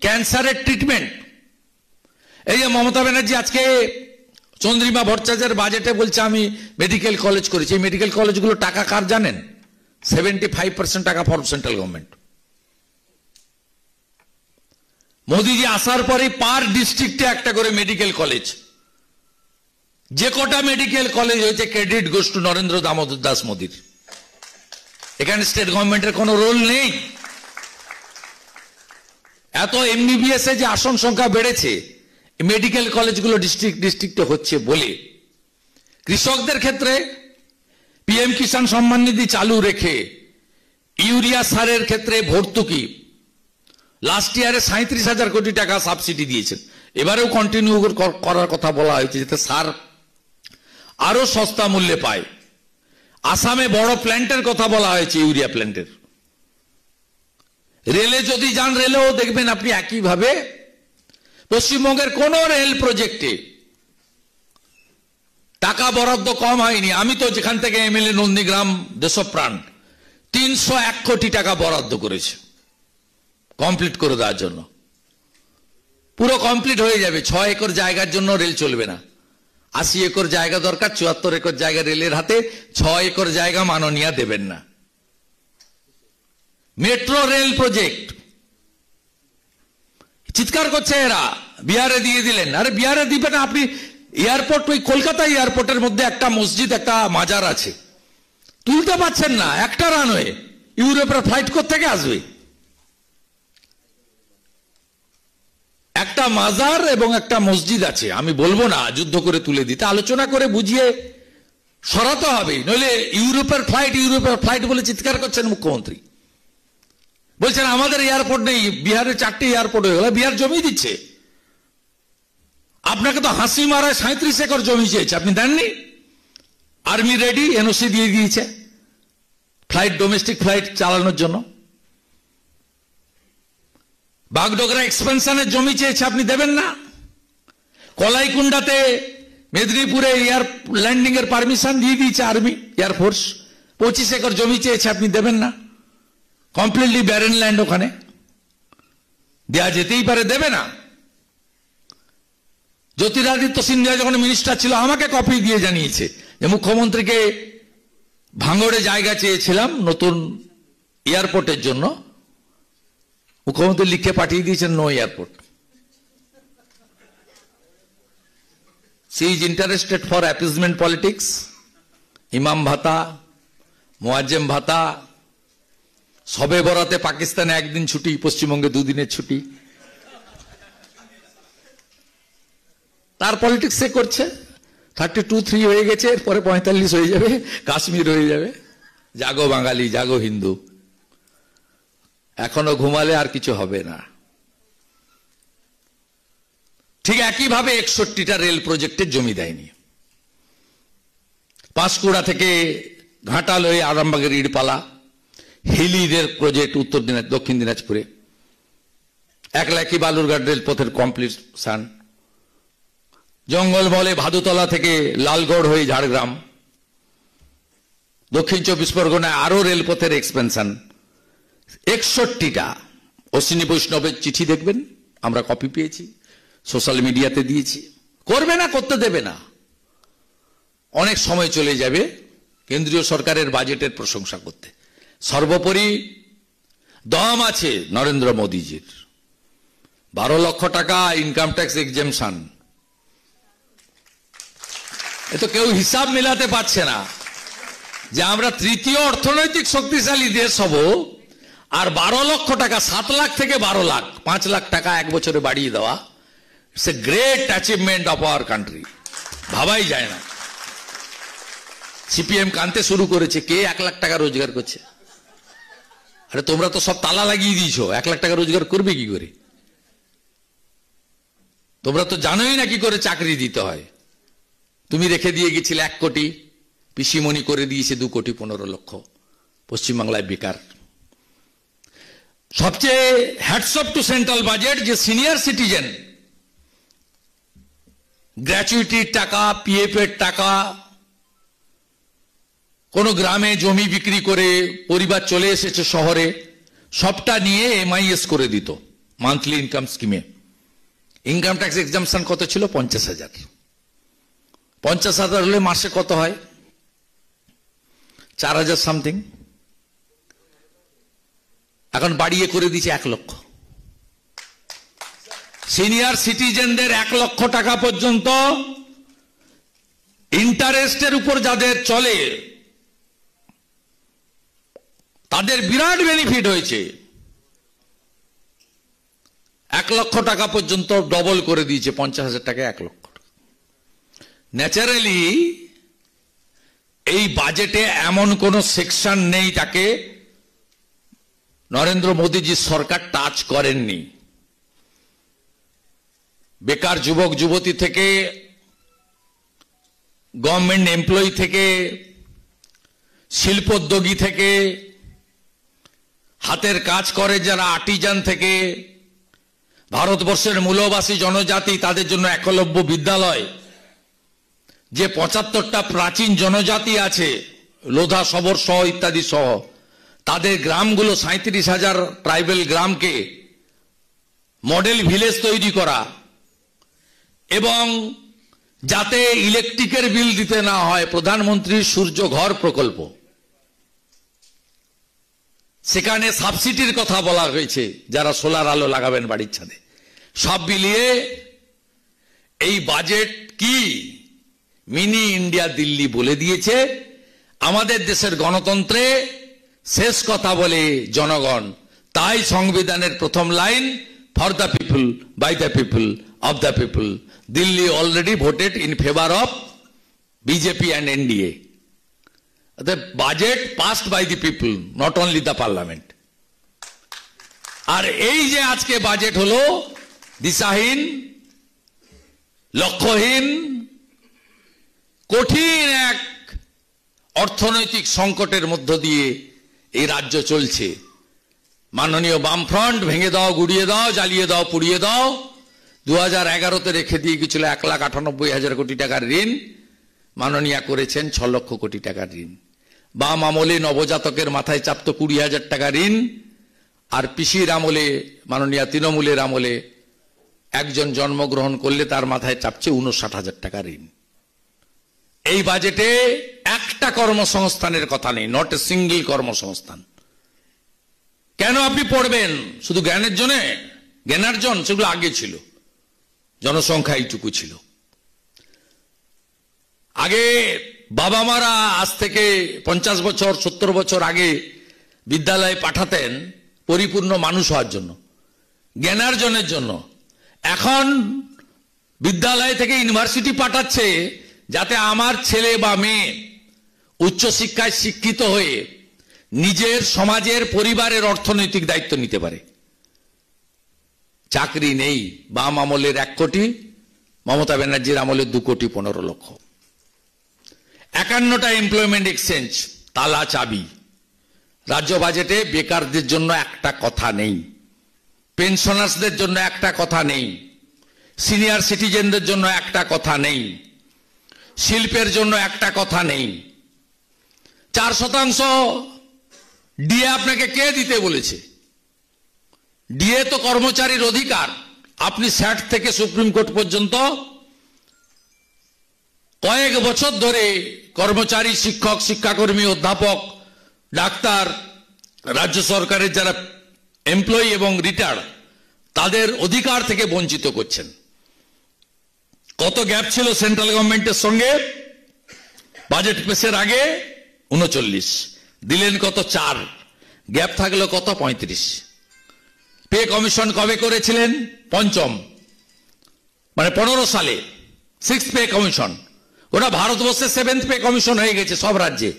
ক্যান্সারের ট্রিটমেন্ট, এই যে মমতা ব্যানার্জি আজকে চন্দ্রিমা ভট্টাচার্যের বাজেটে বলছে আমি মেডিকেল কলেজ করেছি। এই মেডিকেল কলেজগুলো টাকা কার জানেন? 75% টাকা ফর সেন্ট্রাল গভর্নমেন্ট। মোদিজি আসার পরে পার ডিস্ট্রিক্টে একটা করে মেডিকেল কলেজ, যে কটা মেডিকেল কলেজ হয়েছে credit goes to Narendra Damodar Das মোদির। এখানে স্টেট গভর্নমেন্টের কোনো রোল নেই। এত এমবিবিএস এ যে আসন সংখ্যা বেড়েছে, মেডিকেল কলেজগুলো ডিস্ট্রিক্টে হচ্ছে বলে। কৃষকদের ক্ষেত্রে পিএম কিষাণ সম্মান নিধি চালু রেখে ইউরিয়া সারের ক্ষেত্রে ভর্তুকি, লাস্ট ইয়ারে 37,000 কোটি টাকা সাবসিডি দিয়েছেন। এবারেও কন্টিনিউ করার কথা বলা হয়েছে, যাতে সার আরো সস্তা মূল্যে পায়। আসামে বড় প্ল্যান্টের কথা বলা হয়েছে, ইউরিয়া প্ল্যান্টের। রেলে যদি যান, রেলেও দেখবেন আপনি একইভাবে পশ্চিমবঙ্গের কোন রেল প্রজেক্টে টাকা বরাদ্দ কম হয়নি। আমি তো যেখান থেকে এমএলএ নন্দীগ্রাম দেশপ্রাণ 301 কোটি টাকা বরাদ্দ করেছে কমপ্লিট করে দেওয়ার জন্য। পুরো কমপ্লিট হয়ে যাবে। 6 একর জায়গার জন্য রেল চলবে না। 80 একর জায়গা দরকার, 74 একর জায়গা রেলের হাতে, 6 একর জায়গা মাননীয়া দেবেন না। মেট্রো রেল প্রজেক্ট চিৎকার করছে এরা, বিহারে দিয়ে দিলেন। আরে বিহারে দিবেন না আপনি। এয়ারপোর্ট, ওই কলকাতা এয়ারপোর্টের মধ্যে একটা মসজিদ, একটা মাজার আছে, তুলতে পারছেন না। একটা রানওয়ে, ইউরোপের ফ্লাইট কোত্থেকে আসবে? একটা মাজার এবং একটা মসজিদ আছে। আমি বলবো না যুদ্ধ করে তুলে দিতে, আলোচনা করে বুঝিয়ে সরাতে হবে, নইলে ইউরোপের ফ্লাইট বলে চিৎকার করছেন মুখ্যমন্ত্রী। বলছেন আমাদের এয়ারপোর্ট নেই, বিহারের 4টে এয়ারপোর্ট হয়ে গেল। বিহার জমি দিচ্ছে আপনাকে। তো হাসি মারায় 37 একর জমি চেয়েছে, আপনি দেননি। আর্মি রেডি, এনওসি দিয়ে দিয়েছে ফ্লাইট, ডোমেস্টিক ফ্লাইট চালানোর জন্য। বাগডোগরা এক্সপেনশনের জমি চেয়েছে, আপনি দেবেন না। কলাইকুণ্ডাতে, মেদিনীপুরে এয়ার ল্যান্ডিং এর পারমিশন দিয়ে দিয়েছে আর্মি, এয়ারফোর্স। 25 একর জমি চেয়েছে, আপনি দেবেন না। কমপ্লিটলি ব্যারেন ল্যান্ড, ওখানে দেওয়া যেতেই পারে, দেবে না। জ্যোতিরাদিত্য সিন্ধিয়া যখন মিনিস্টার ছিল, আমাকে কপি দিয়ে জানিয়েছে যে মুখ্যমন্ত্রীকে ভাঙড়ে জায়গা চেয়েছিলাম নতুন এয়ারপোর্টের জন্য, মুখ্যমন্ত্রী লিখে পাঠিয়ে দিয়েছেন no airport. She is interested for appeasement politics, ইমাম ভাতা, মোয়াজ্জেম ভাতা, সবে বরাতে পাকিস্তানে একদিন ছুটি, পশ্চিমবঙ্গে দুদিনের ছুটি, তার পলিটিক্স সে করছে। 32-3 হয়ে গেছে, এরপরে 45 হয়ে যাবে, কাশ্মীর হয়ে যাবে। জাগো বাঙালি, জাগো হিন্দু, এখনো ঘুমালে আর কিছু হবে না। ঠিক একইভাবে 61টা রেল প্রজেক্টের জমি দেয়নি। পাঁশকুড়া থেকে ঘাটাল হয়ে আরামবাগের ইড়পালা, হিলি রেল প্রজেক্ট দক্ষিণ দিনাজপুরে, একলাখি বালুরঘাট রেলপথের কমপ্লিশন, জঙ্গলমহলে ভাদুতলা থেকে লালগড় হয়ে ঝাড়গ্রাম, দক্ষিণ 24 পরগনায় আরো রেলপথের এক্সপেনশন। 61টা। অশ্বিনী বৈষ্ণবের চিঠি দেখবেন, আমরা কপি পেয়েছি, সোশ্যাল মিডিয়াতে দিয়েছি। করবে না, করতে দেবে না, অনেক সময় চলে যাবে কেন্দ্রীয় সরকারের বাজেটের প্রশংসা করতে। সর্বোপরি দম আছে নরেন্দ্র মোদীজির। 12 লক্ষ টাকা ইনকাম ট্যাক্স এক্সেমশন, এ তো কেউ হিসাব মেলাতে পারছে না যে আমরা তৃতীয় অর্থনৈতিক শক্তিশালী দেশ হব, আর 12 লক্ষ টাকা, 7 লাখ থেকে 12 লাখ, 5 লাখ টাকা এক বছরে বাড়িয়ে দেওয়া, it's a great achievement of our country. ভাবাই যায় না। সিপিএম কানতে শুরু করেছে, কে 1 লাখ টাকা রোজগার করছে? আরে তোমরা তো সব তালা লাগিয়ে দিয়েছো, 1 লাখ টাকা রোজগার করবে কি করে? তোমরা তো জানোই না কি করে চাকরি দিতে হয়। তুমি রেখে দিয়ে গেছিলে 1 কোটি, পিসিমণি করে দিয়েছে 2,15,00,000, পশ্চিমবাংলায় বেকার। সবচেয়ে hats off to central budget, যে সিনিয়র সিটিজেন গ্র্যাচুইটির টাকা, পিএফ এর টাকা, কোন গ্রামে জমি বিক্রি করে পরিবার চলে এসেছে শহরে, সবটা নিয়ে এমআইএস করে দিত মান্থলি ইনকাম স্কিমে। ইনকাম ট্যাক্স এক্সাম্পশন কত ছিল? 50,000। 50,000 হলে মাসে কত হয়? 4,000 সামথিং। এখন বাড়িয়ে করে দিয়েছে 1 লক্ষ। সিনিয়র সিটিজেনদের 1 লক্ষ টাকা পর্যন্ত ইন্টারেস্টের উপর যাদের চলে, তাদের বিরাট বেনিফিট হয়েছে। 1 লক্ষ টাকা পর্যন্ত ডবল করে দিয়েছে, 50,000 টাকা 1 লক্ষ। ন্যাচারালি এই বাজেটে এমন কোন সেকশন নেই তাকে নরেন্দ্র মোদীজি সরকার টাচ করেননি। বেকার যুবক যুবতী থেকে, গভর্নমেন্ট এমপ্লয়ি থেকে, শিল্পোদ্যোগী থেকে, হাতের কাজ করে যারা আর্টিজান থেকে, ভারতবর্ষের মূলবাসী জনজাতি, তাদের জন্য একলব্য বিদ্যালয়, যে 75টা প্রাচীন জনজাতি আছে, লোধা, সবর সহ ইত্যাদি সহ, তাদের গ্রামগুলো 37,000 ট্রাইবেল গ্রামকে মডেল ভিলেজ তৈরি করা, এবং যাতে ইলেকট্রিকের বিল দিতে না হয়, প্রধানমন্ত্রীর সূর্য ঘর প্রকল্প, সেখানে সাবসিডির কথা বলা হয়েছে, যারা সোলার আলো লাগাবেন বাড়ির ছাদে। সব মিলিয়ে এই বাজেট কি মিনি ইন্ডিয়া দিল্লি বলে দিয়েছে। আমাদের দেশের গণতন্ত্রে শেষ কথা বলে জনগণ, তাই সংবিধানের প্রথম line, for the people, by the people, of the people. Delhi already voted in favour of BJP and NDA. The budget passed by the people, not only the parliament. আর এই যে আজকে বাজেট হলো দিশাহীন, লক্ষ্যহীন, কঠিন এক অর্থনৈতিক সংকটের মধ্য দিয়ে এই রাজ্য চলছে। মাননীয় বামফ্রন্ট ভেঙে দাও, গুড়িয়ে দাও, জ্বালিয়ে দাও, পুড়িয়ে দাও 2011-তে রেখে দিয়ে গেছিল 1,98,000 কোটি টাকার ঋণ, মাননীয়া করেছেন 6 লক্ষ কোটি টাকার ঋণ। বাম আমলে নবজাতকের মাথায় চাপত 20,000 টাকা ঋণ, আর পিসির আমলে, মাননীয়া তৃণমূলের আমলে, একজন জন্মগ্রহণ করলে তার মাথায় চাপছে 59,000 টাকা ঋণ। এই বাজেটে একটা কর্মসংস্থানের কথা নেই, নট এ সিঙ্গল কর্মসংস্থান। কেন আপনি পড়বেন? শুধু জ্ঞানের জন্য? জ্ঞানার্জন সেগুলো আগে ছিল, জনসংখ্যা এইটুকু ছিল। আগে বাবা মারা আজ থেকে 50 বছর 70 বছর আগে বিদ্যালয়ে পাঠাতেন পরিপূর্ণ মানুষ হওয়ার জন্য, জ্ঞানার্জনের জন্য। এখন বিদ্যালয় থেকে ইউনিভার্সিটি পাঠাচ্ছে যাতে আমার ছেলে বা মেয়ে উচ্চশিক্ষায় শিক্ষিত হয়ে নিজের সমাজের পরিবারের অর্থনৈতিক দায়িত্ব নিতে পারে। চাকরি নেই। বাম আমলের 1 কোটি, মমতা ব্যানার্জির আমলে 2 কোটি 15 লক্ষ। 51টা এমপ্লয়মেন্ট এক্সচেঞ্জ, তালা চাবি। রাজ্য বাজেটে বেকারদের জন্য একটা কথা নেই, পেনশনার্সদের জন্য একটা কথা নেই, সিনিয়র সিটিজেনদের জন্য একটা কথা নেই, শিল্পের জন্য একটা কথা নেই। 4% ডিএ আপনাকে কে দিতে বলেছে? ডিএ তো কর্মচারীর অধিকার। আপনি স্যাট থেকে সুপ্রিম কোর্ট পর্যন্ত কয়েক বছর ধরে কর্মচারী, শিক্ষক, শিক্ষাকর্মী, অধ্যাপক, ডাক্তার, রাজ্য সরকারের যারা এমপ্লয়ি এবং রিটায়ার্ড, তাদের অধিকার থেকে বঞ্চিত করছেন। কত গ্যাপ ছিল সেন্ট্রাল গভর্নমেন্টের সঙ্গে? বাজেট পেশের আগে 39 দিলেন, কত 4, গ্যাপ থাকলো কত 35। পে কমিশন কবে করেছিলেন? পঞ্চম, মানে 15 সালে 6th পে কমিশন। ওটা ভারতবর্ষে 7th পে কমিশন হয়ে গেছে সব রাজ্যে।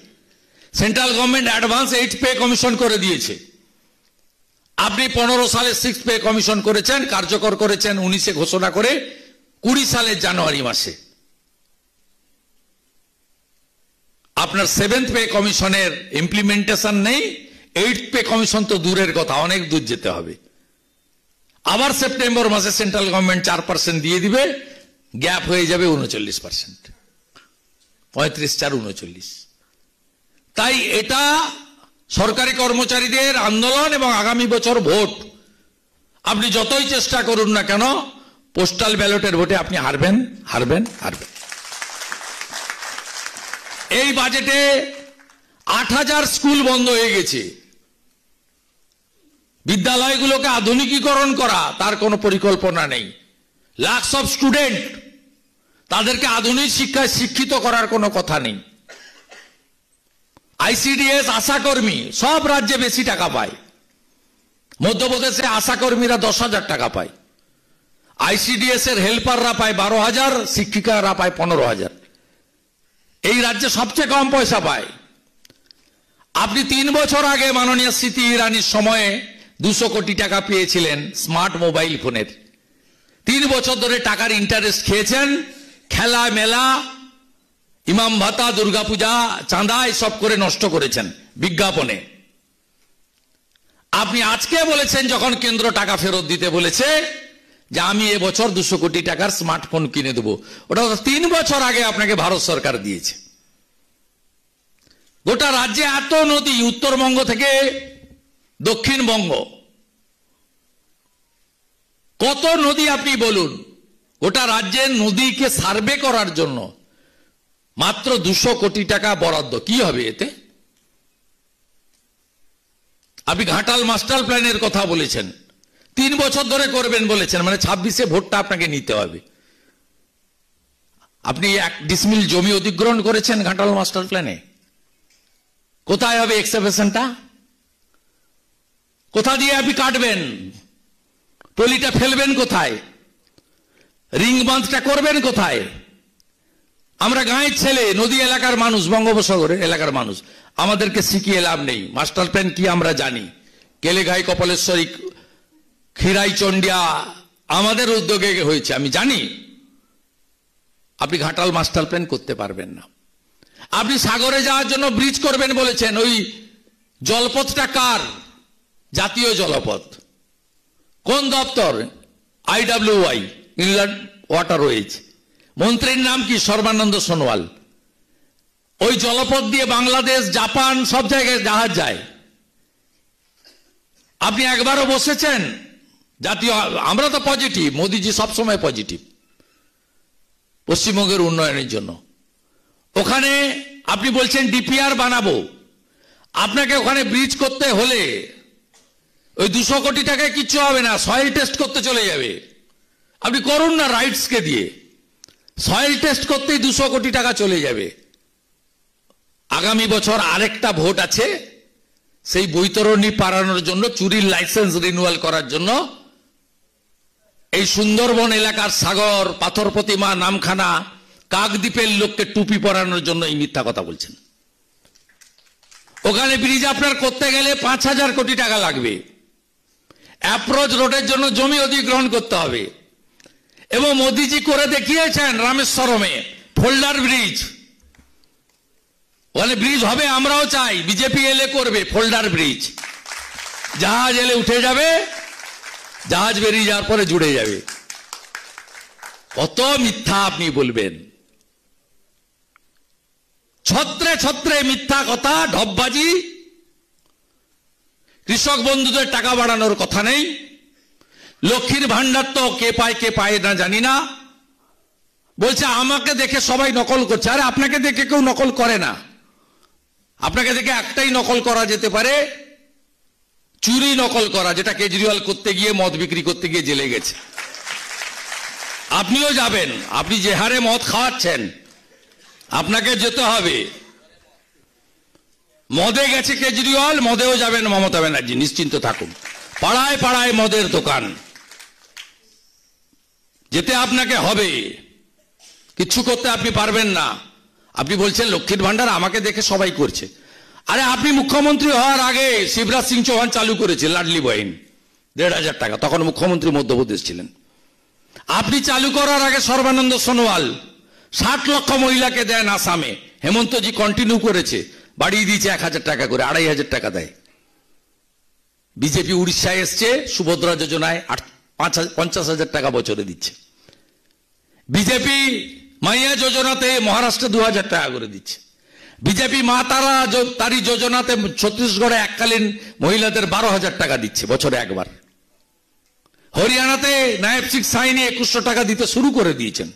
Central government advance 8th pay commission করে দিয়েছে। আপনি 15 সালে 6th পে কমিশন করেছেন, কার্যকর করেছেন 19-এ ঘোষণা করে 20 সালের জানুয়ারি মাসে। আপনার 7th পে কমিশনের ইমপ্লিমেন্টেশন নেই। 8th পে কমিশন তো দূরের কথা, অনেক দূর যেতে হবে। আবার সেপ্টেম্বর মাসে সেন্ট্রাল গভর্নমেন্ট 4% দিয়ে দিবে, গ্যাপ হয়ে যাবে 39%। 35, 4, 39। তাই এটা সরকারি কর্মচারীদের আন্দোলন এবং আগামী বছর ভোট। আপনি যতই চেষ্টা করুন না কেন, পোস্টাল ব্যালটের ভোটে আপনি হারবেন, হারবেন, হারবেন। এই বাজেটে 8000 স্কুল বন্ধ হয়ে গেছে। বিদ্যালয়গুলোকে আধুনিকীকরণ করা, তার কোনো পরিকল্পনা নেই। লাখস অফ স্টুডেন্ট, তাদেরকে আধুনিক শিক্ষায় শিক্ষিত করার কোনো কথা নেই। আইসিডিএস, আশাকর্মী, সব রাজ্যে বেশি টাকা পায়। মধ্যপ্রদেশে আশাকর্মীরা 10,000 টাকা পায়, আইসিডিএস এর হেল্পাররা পায় 12,000, শিক্ষিকারা পায় 15,000। এই রাজ্যে সবচেয়ে কম পয়সা পায়। আপনি 3 বছর আগে মাননীয় স্মৃতি ইরানির সময়ে 200 কোটি টাকা পেয়েছিলেন স্মার্ট মোবাইল ফোনের। 3 বছর ধরে টাকার ইন্টারেস্ট খেয়েছেন। খেলা মেলা, ইমাম ভাতা, দুর্গাপূজা, চাঁদা এসব করে নষ্ট করেছেন বিজ্ঞাপনে। আপনি আজকে বলেছেন, যখন কেন্দ্র টাকা ফেরত দিতে বলেছে, যে আমি এবছর 200 কোটি টাকার স্মার্টফোন কিনে দেবো। ওটা 3 বছর আগে আপনাকে ভারত সরকার দিয়েছে। গোটা রাজ্যে এত নদী, উত্তরবঙ্গ থেকে দক্ষিণবঙ্গ, কত নদী আপনি বলুন। গোটা রাজ্যের নদীকে সার্ভে করার জন্য মাত্র 200 কোটি টাকা বরাদ্দ। কি হবে এতে? আপনি ঘাটাল মাস্টার প্ল্যানের কথা বলেছেন, 3 বছর ধরে করবেন বলেছেন, মানে 26-এ ভোটটা আপনাকে নিতে হবে। আপনি 1 ডিসমিল জমি অধিগ্রহণ করেছেন ঘাটাল মাস্টার প্ল্যানে। কোথায় হবে এক্সকাভেশনটা? কোথা দিয়ে আপনি কাটবেন? টলিটা ফেলবেন কোথায়? রিং বাঁধটা করবেন কোথায়? আমরা গাঁয়ের ছেলে, নদী এলাকার মানুষ, বঙ্গোপসাগর এলাকার মানুষ, আমাদেরকে শিখিয়ে লাভ নেই। মাস্টার প্ল্যান কি আমরা জানি। কেলেঘাই, কপালেশ্বরী, খিরাই, চন্ডিয়া আমাদের উদ্যোগে হয়েছে, আমি জানি। আপনি ঘাটাল মাস্টার প্ল্যান করতে পারবেন না। আপনি সাগরে যাওয়ার জন্য ব্রিজ করবেন বলেছেন। ওই জলপথটা কার? জাতীয় জলপথ। কোন দপ্তর? IWI, inland waterways. মন্ত্রীর নাম কি? সর্বানন্দ সোনোয়াল। ওই জলপথ দিয়ে বাংলাদেশ, জাপান সব জায়গায় জাহাজ যায়। আপনি একবারও বসেছেন? জাতীয়, আমরা তো পজিটিভ, মোদিজি সবসময় পজিটিভ পশ্চিমবঙ্গের উন্নয়নের জন্য। ওখানে আপনি বলছেন ডিপিআর বানাবো। আপনাকে ওখানে ব্রিজ করতে হলে ওই 200 কোটি টাকায় কিচ্ছু হবে না, সয়েল টেস্ট করতে চলে যাবে। আপনি করুন না রাইটসকে দিয়ে, সয়েল টেস্ট করতেই 200 কোটি টাকা চলে যাবে। আগামী বছর আরেকটা ভোট আছে, সেই বৈতরণী পারানোর জন্য, চুরির লাইসেন্স রিনিউয়াল করার জন্য এই সুন্দরবন এলাকার সাগর, পাথর প্রতিমা, নামখানা, কাকদ্বীপের লোককে টুপি পরানোর জন্য এই মিথ্যা কথা বলছেন। ওখানে ব্রিজ আপনার করতে গেলে 5,000 কোটি টাকা লাগবে। অ্যাপ্রোচ রোডের জন্য জমি অধিগ্রহণ করতে হবে। এবং মোদিজি করে দেখিয়েছেন রামেশ্বরমে ফোল্ডার ব্রিজ, ওখানে ব্রিজ হবে, আমরাও চাই, বিজেপি এলে করবে ফোল্ডার ব্রিজ। জাহাজ এলে উঠে যাবে, জাহাজ বেরিয়ে যাওয়ার পরে জুড়ে যাবে। কত মিথ্যা আপনি বলবেন, ছত্রে ছত্রে মিথ্যা কথা, ঢপবাজি। কৃষক বন্ধুদের টাকা বাড়ানোর কথা নেই। লক্ষ্মীর ভান্ডার তো কে পায় না জানি না। বলছে আমাকে দেখে সবাই নকল করছে। আরে আপনাকে দেখে কেউ নকল করে না। আপনাকে দেখে একটাই নকল করা যেতে পারে, চুরি নকল করা, যেটা কেজরিওয়াল করতে গিয়ে, মদ বিক্রি করতে গিয়ে জেলে গেছে। আপনিও যাবেন, আপনি যে হারে মদ খাওয়াচ্ছেন আপনাকে যেতে হবে। মদে গেছে কেজরিওয়াল, মদেও যাবেন মমতা ব্যানার্জি, নিশ্চিন্ত থাকুন। পাড়ায় পাড়ায় মদের দোকান, যেতে আপনাকে হবে, কিচ্ছু করতে আপনি পারবেন না। আপনি বলছেন লক্ষ্মীর ভান্ডার আমাকে দেখে সবাই করছে। আরে আপনি মুখ্যমন্ত্রী হওয়ার আগে শিবরাজ সিং চৌহান চালু করেছে লাডলি বহিন, 1,500 টাকা, তখন মুখ্যমন্ত্রী মধ্যপ্রদেশ ছিলেন। আপনি চালু করার আগে সর্বানন্দ সোনোয়াল 60 লক্ষ মহিলাকে দেন আসামে, হেমন্তজি কন্টিনিউ করেছে, বাড়িয়ে দিয়েছে 1,000 টাকা করে, 2,500 টাকা দেয়। বিজেপি উড়িষ্যায় এসছে, সুভদ্রা যোজনায় 50,000 টাকা বছরে দিচ্ছে। বিজেপি মাইয়া যোজনাতে মহারাষ্ট্রে 2,000 টাকা করে দিচ্ছে। বিজেপি মা তারি যোজনাতে ছত্তিশগড়ে এককালীন মহিলাদের 12,000 টাকা দিচ্ছে বছরে একবার। হরিয়ানাতে নায়েব সিং সাইনি 2100 টাকা দিতে শুরু করে দিয়েছেন।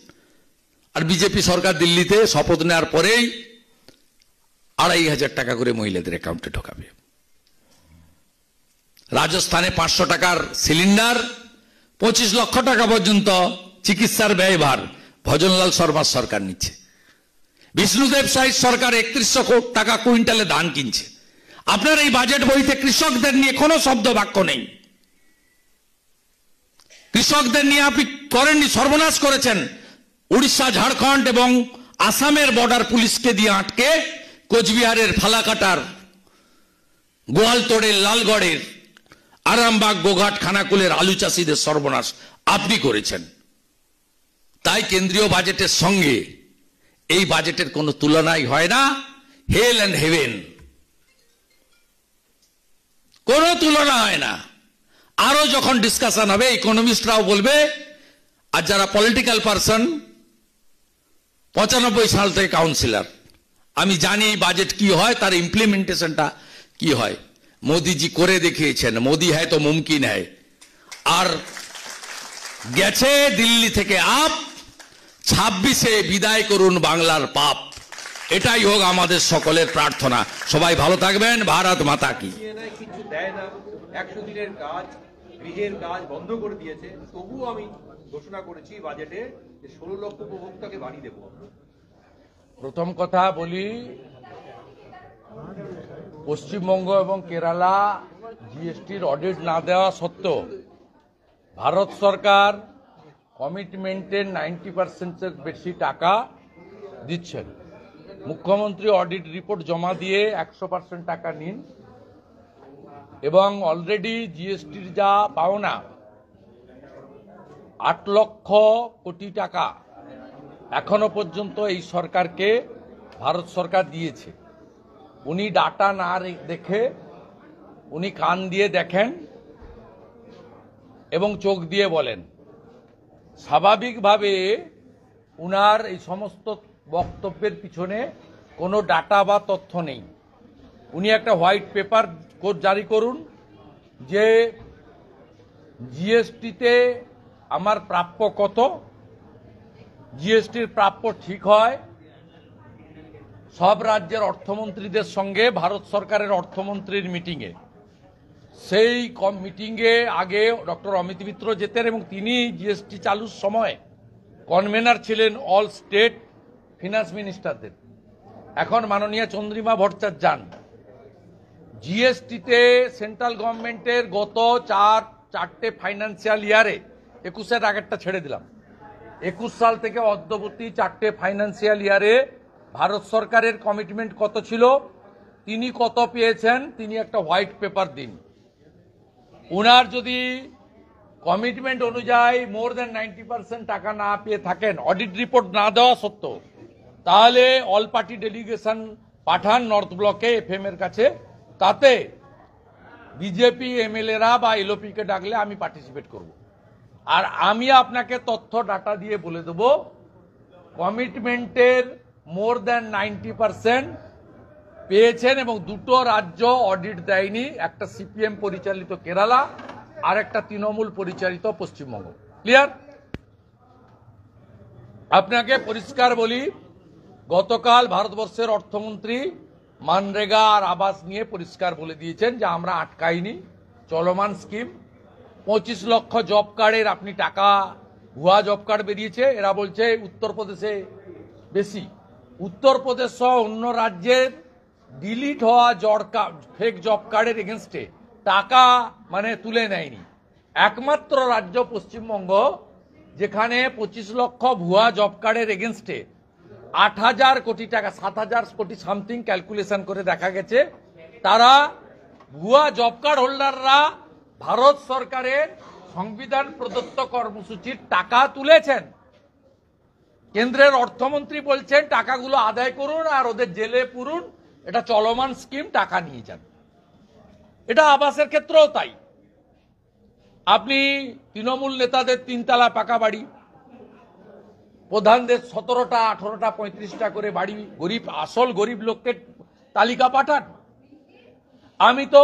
আর বিজেপি সরকার দিল্লিতে শপথ নেওয়ার পরেই 2,500 টাকা করে মহিলাদের অ্যাকাউন্টে ঢোকাবে। রাজস্থানে 500 টাকার সিলিন্ডার, 25 লক্ষ টাকা পর্যন্ত চিকিৎসার ব্যয়ভার ভজনলাল শর্মার সরকার নিচ্ছে। বিষ্ণুদেব সাইজ সরকার 3100 টাকা কুইন্টালে ধান কিনছে। আপনার এই বাজেট বইতে কৃষকদের নিয়ে কোনো শব্দ বাক্য নেই। কৃষকদের নিয়ে আপনি করেননি, সর্বনাশ করেছেন। উড়িষ্যা, ঝাড়খণ্ড এবং আসামের বর্ডার পুলিশকে দিয়ে আটকে, কোচবিহারের ফালাকাটার, গোয়ালতোড়ের, লালগড়ের, আরামবাগ, গোঘাট, খানাকুলের আলু চাষিদের সর্বনাশ আপনি করেছেন। তাই কেন্দ্রীয় বাজেটের সঙ্গে এই বাজেটের কোনো তুলনাই হয় না। হেল অ্যান্ড হেভেন, কোনো তুলনা হয় না। আরো যখন ডিসকাশন হবে, ইকোনমিস্টরাও বলবে, আর যারা পলিটিক্যাল পারসন 95 সাল থেকে কাউন্সিলর, আমি জানি বাজেট কি হয়, তার ইমপ্লিমেন্টেশনটা কি হয়। মোদিজি করে দেখিয়েছেন, মোদি হ্যায় তো মুমকিন হ্যায়। আর গেছে দিল্লি থেকে আপ, 26-এ বিদায় করুন বাংলার পাপ। এটাই হোক আমাদের সকলের প্রার্থনা। সবাই ভালো থাকবেন। ভারত মাতা কি। কিছু দেয় না, 100 দিনের কাজ, গৃহের কাজ বন্ধ করে দিয়েছে। তবুও আমি ঘোষণা করেছি বাজেটে যে 16 লক্ষ উপভোক্তাকে বাড়ি দেবো। প্রথম কথা বলি, পশ্চিমবঙ্গ এবং কেরালা জিএসটির অডিট না দেওয়া সত্ত্বেও ভারত সরকার কমিটমেন্টের 90% বেশি টাকা দিচ্ছেন। মুখ্যমন্ত্রী অডিট রিপোর্ট জমা দিয়ে 100% টাকা নিন, এবং অলরেডি জিএসটির যা পাওনা 8 লক্ষ কোটি টাকা এখনো পর্যন্ত এই সরকারকে ভারত সরকার দিয়েছে। উনি ডাটা না দেখে, উনি কান দিয়ে দেখেন এবং চোখ দিয়ে বলেন। স্বাভাবিকভাবে উনার এই সমস্ত বক্তব্যের পিছনে কোনো ডাটা বা তথ্য নেই। উনি একটা হোয়াইট পেপার জারি করুন যে জিএসটিতে আমার প্রাপ্য কত, জিএসটির প্রাপ্য ঠিক হয়। সব রাজ্যের অর্থমন্ত্রীদের সঙ্গে ভারত সরকারের অর্থমন্ত্রীর মিটিংয়ে সেই মিটিংয়ে আগে ডক্টর অমিত মিত্র যেতেন এবং তিনি জিএসটি চালুর সময় কনভেনার ছিলেন অল স্টেট ফিনান্স মিনিস্টারদের। এখন মাননীয় চন্দ্রিমা ভট্টাচার্য যান। জিএসটিতে সেন্ট্রাল গভর্নমেন্টের গত চারটে ফাইন্যান্সিয়াল ইয়ারে, 21-এর আগেরটা ছেড়ে দিলাম, 21 সাল থেকে অদ্যবর্তী 4টে ফাইন্যান্সিয়াল ইয়ারে ভারত সরকারের কমিটমেন্ট কত ছিল, তিনি কত পেয়েছেন, তিনি একটা হোয়াইট পেপার দিন। উনার যদি কমিটমেন্ট অনুযায়ী মোর দেন 90% টাকা না পেয়ে থাকেন, অডিট রিপোর্ট না দেওয়া সত্ত্বেও, তাহলে অল পার্টি ডেলিগেশন পাঠান নর্থ ব্লকে এফএম এর কাছে, তাতে বিজেপি এমএলএরা বা এলওপি কে ডাকলে আমি পার্টিসিপেট করব। আর আমি আপনাকে তথ্য ডাটা দিয়ে বলে দেব, কমিটমেন্টের মোর দেন 90% পেয়েছেন এবং দুটো রাজ্য অডিট দেয়নি, একটা সিপিএম পরিচালিত কেরালা আর একটা তৃণমূল পরিচালিত পশ্চিমবঙ্গ। ক্লিয়ার? আপনাকে পরিষ্কার বলি, গতকাল ভারতবর্ষের অর্থমন্ত্রী মানরেগা আর আবাস নিয়ে পরিষ্কার বলে দিয়েছেন যে আমরা আটকাইনি, চলমান স্কিম। 25 লক্ষ জব কার্ডের আপনি টাকা, ভুয়া জব কার্ড বেরিয়েছে, এরা বলছে উত্তরপ্রদেশে বেশি। উত্তরপ্রদেশ সহ অন্য রাজ্যের ডিলিট হওয়া ফেক জব কার্ডের এগেনস্টে টাকা মানে তুলে নেয়নি। একমাত্র রাজ্য পশ্চিমবঙ্গ যেখানে 25 লক্ষ ভুয়া জব কার্ডের এগেনস্টে 8,000 কোটি টাকা, 7,000 কোটি সামথিং ক্যালকুলেশন করে দেখা গেছে, তারা ভুয়া জব কার্ড হোল্ডাররা ভারত সরকারের সংবিধান প্রদত্ত কর্মসূচির টাকা তুলেছেন। কেন্দ্রের অর্থমন্ত্রী বলছেন টাকাগুলো আদায় করুন আর ওদের জেলে পুরুন, এটা চলমান স্কিম, টাকা নিয়ে যান। এটা আবাসের ক্ষেত্রেও তাই। আপনি তৃণমূল নেতাদের 3 তলা পাকা বাড়ি, প্রধানদের 17টা 18টা 35টা করে বাড়ি, গরিব আসল গরিব লোককে তালিকা পাঠান। আমি তো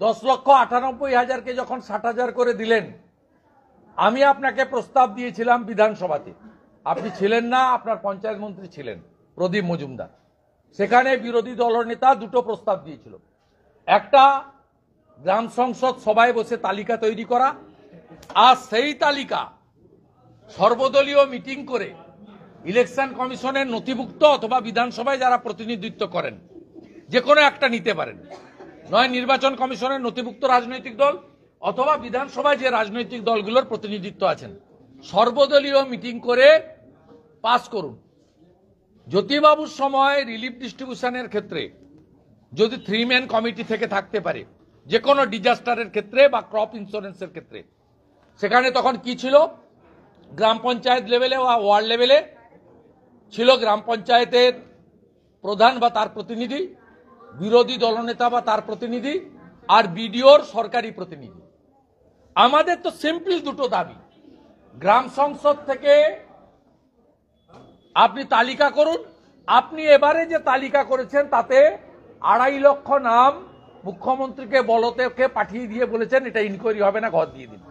10,98,000কে যখন 60,000 করে দিলেন, আমি আপনাকে প্রস্তাব দিয়েছিলাম বিধানসভাতে, আপনি ছিলেন না, আপনার পঞ্চায়েত মন্ত্রী ছিলেন প্রদীপ মজুমদার। সেখানে বিরোধী দলনেতা দুটো প্রস্তাব দিয়েছিল, একটা গ্রাম সংসদ সভায় বসে তালিকা তৈরি করা, আর সেই তালিকা সর্বদলীয় মিটিং করে ইলেকশন কমিশনের নথিভুক্ত অথবা বিধানসভায় যারা প্রতিনিধিত্ব করেন যে কোনো একটা নিতে পারেন, নয় নির্বাচন কমিশনের নথিভুক্ত রাজনৈতিক দল অথবা বিধানসভায় যে রাজনৈতিক দলগুলোর প্রতিনিধিত্ব আছেন, সর্বদলীয় মিটিং করে পাস করুন। জ্যোতিবাবুর সময় রিলিফ ডিস্ট্রিবিউশনের ক্ষেত্রে যদি 3-ম্যান কমিটি থেকে থাকতে পারে, যে কোনো ডিজাস্টারের ক্ষেত্রে বা ক্রপ ইন্স্যুরেন্সের ক্ষেত্রে, সেখানে তখন কি ছিল, গ্রাম পঞ্চায়েত লেভেলে বা ওয়ার্ড লেভেলে ছিল গ্রাম পঞ্চায়েতের প্রধান বা তার প্রতিনিধি, বিরোধী দলনেতা বা তার প্রতিনিধি, আর বিডিওর সরকারি প্রতিনিধি। আমাদের তো সিম্পল দুটো দাবি, গ্রাম সংসদ থেকে আপনি তালিকা করুন। আপনি এবারে যে তালিকা করেছেন তাতে 2.5 লক্ষ নাম মুখ্যমন্ত্রীকে বলতে পাঠিয়ে দিয়ে বলেছেন এটা ইনকোয়ারি হবে না, ঘর দিয়ে দিন।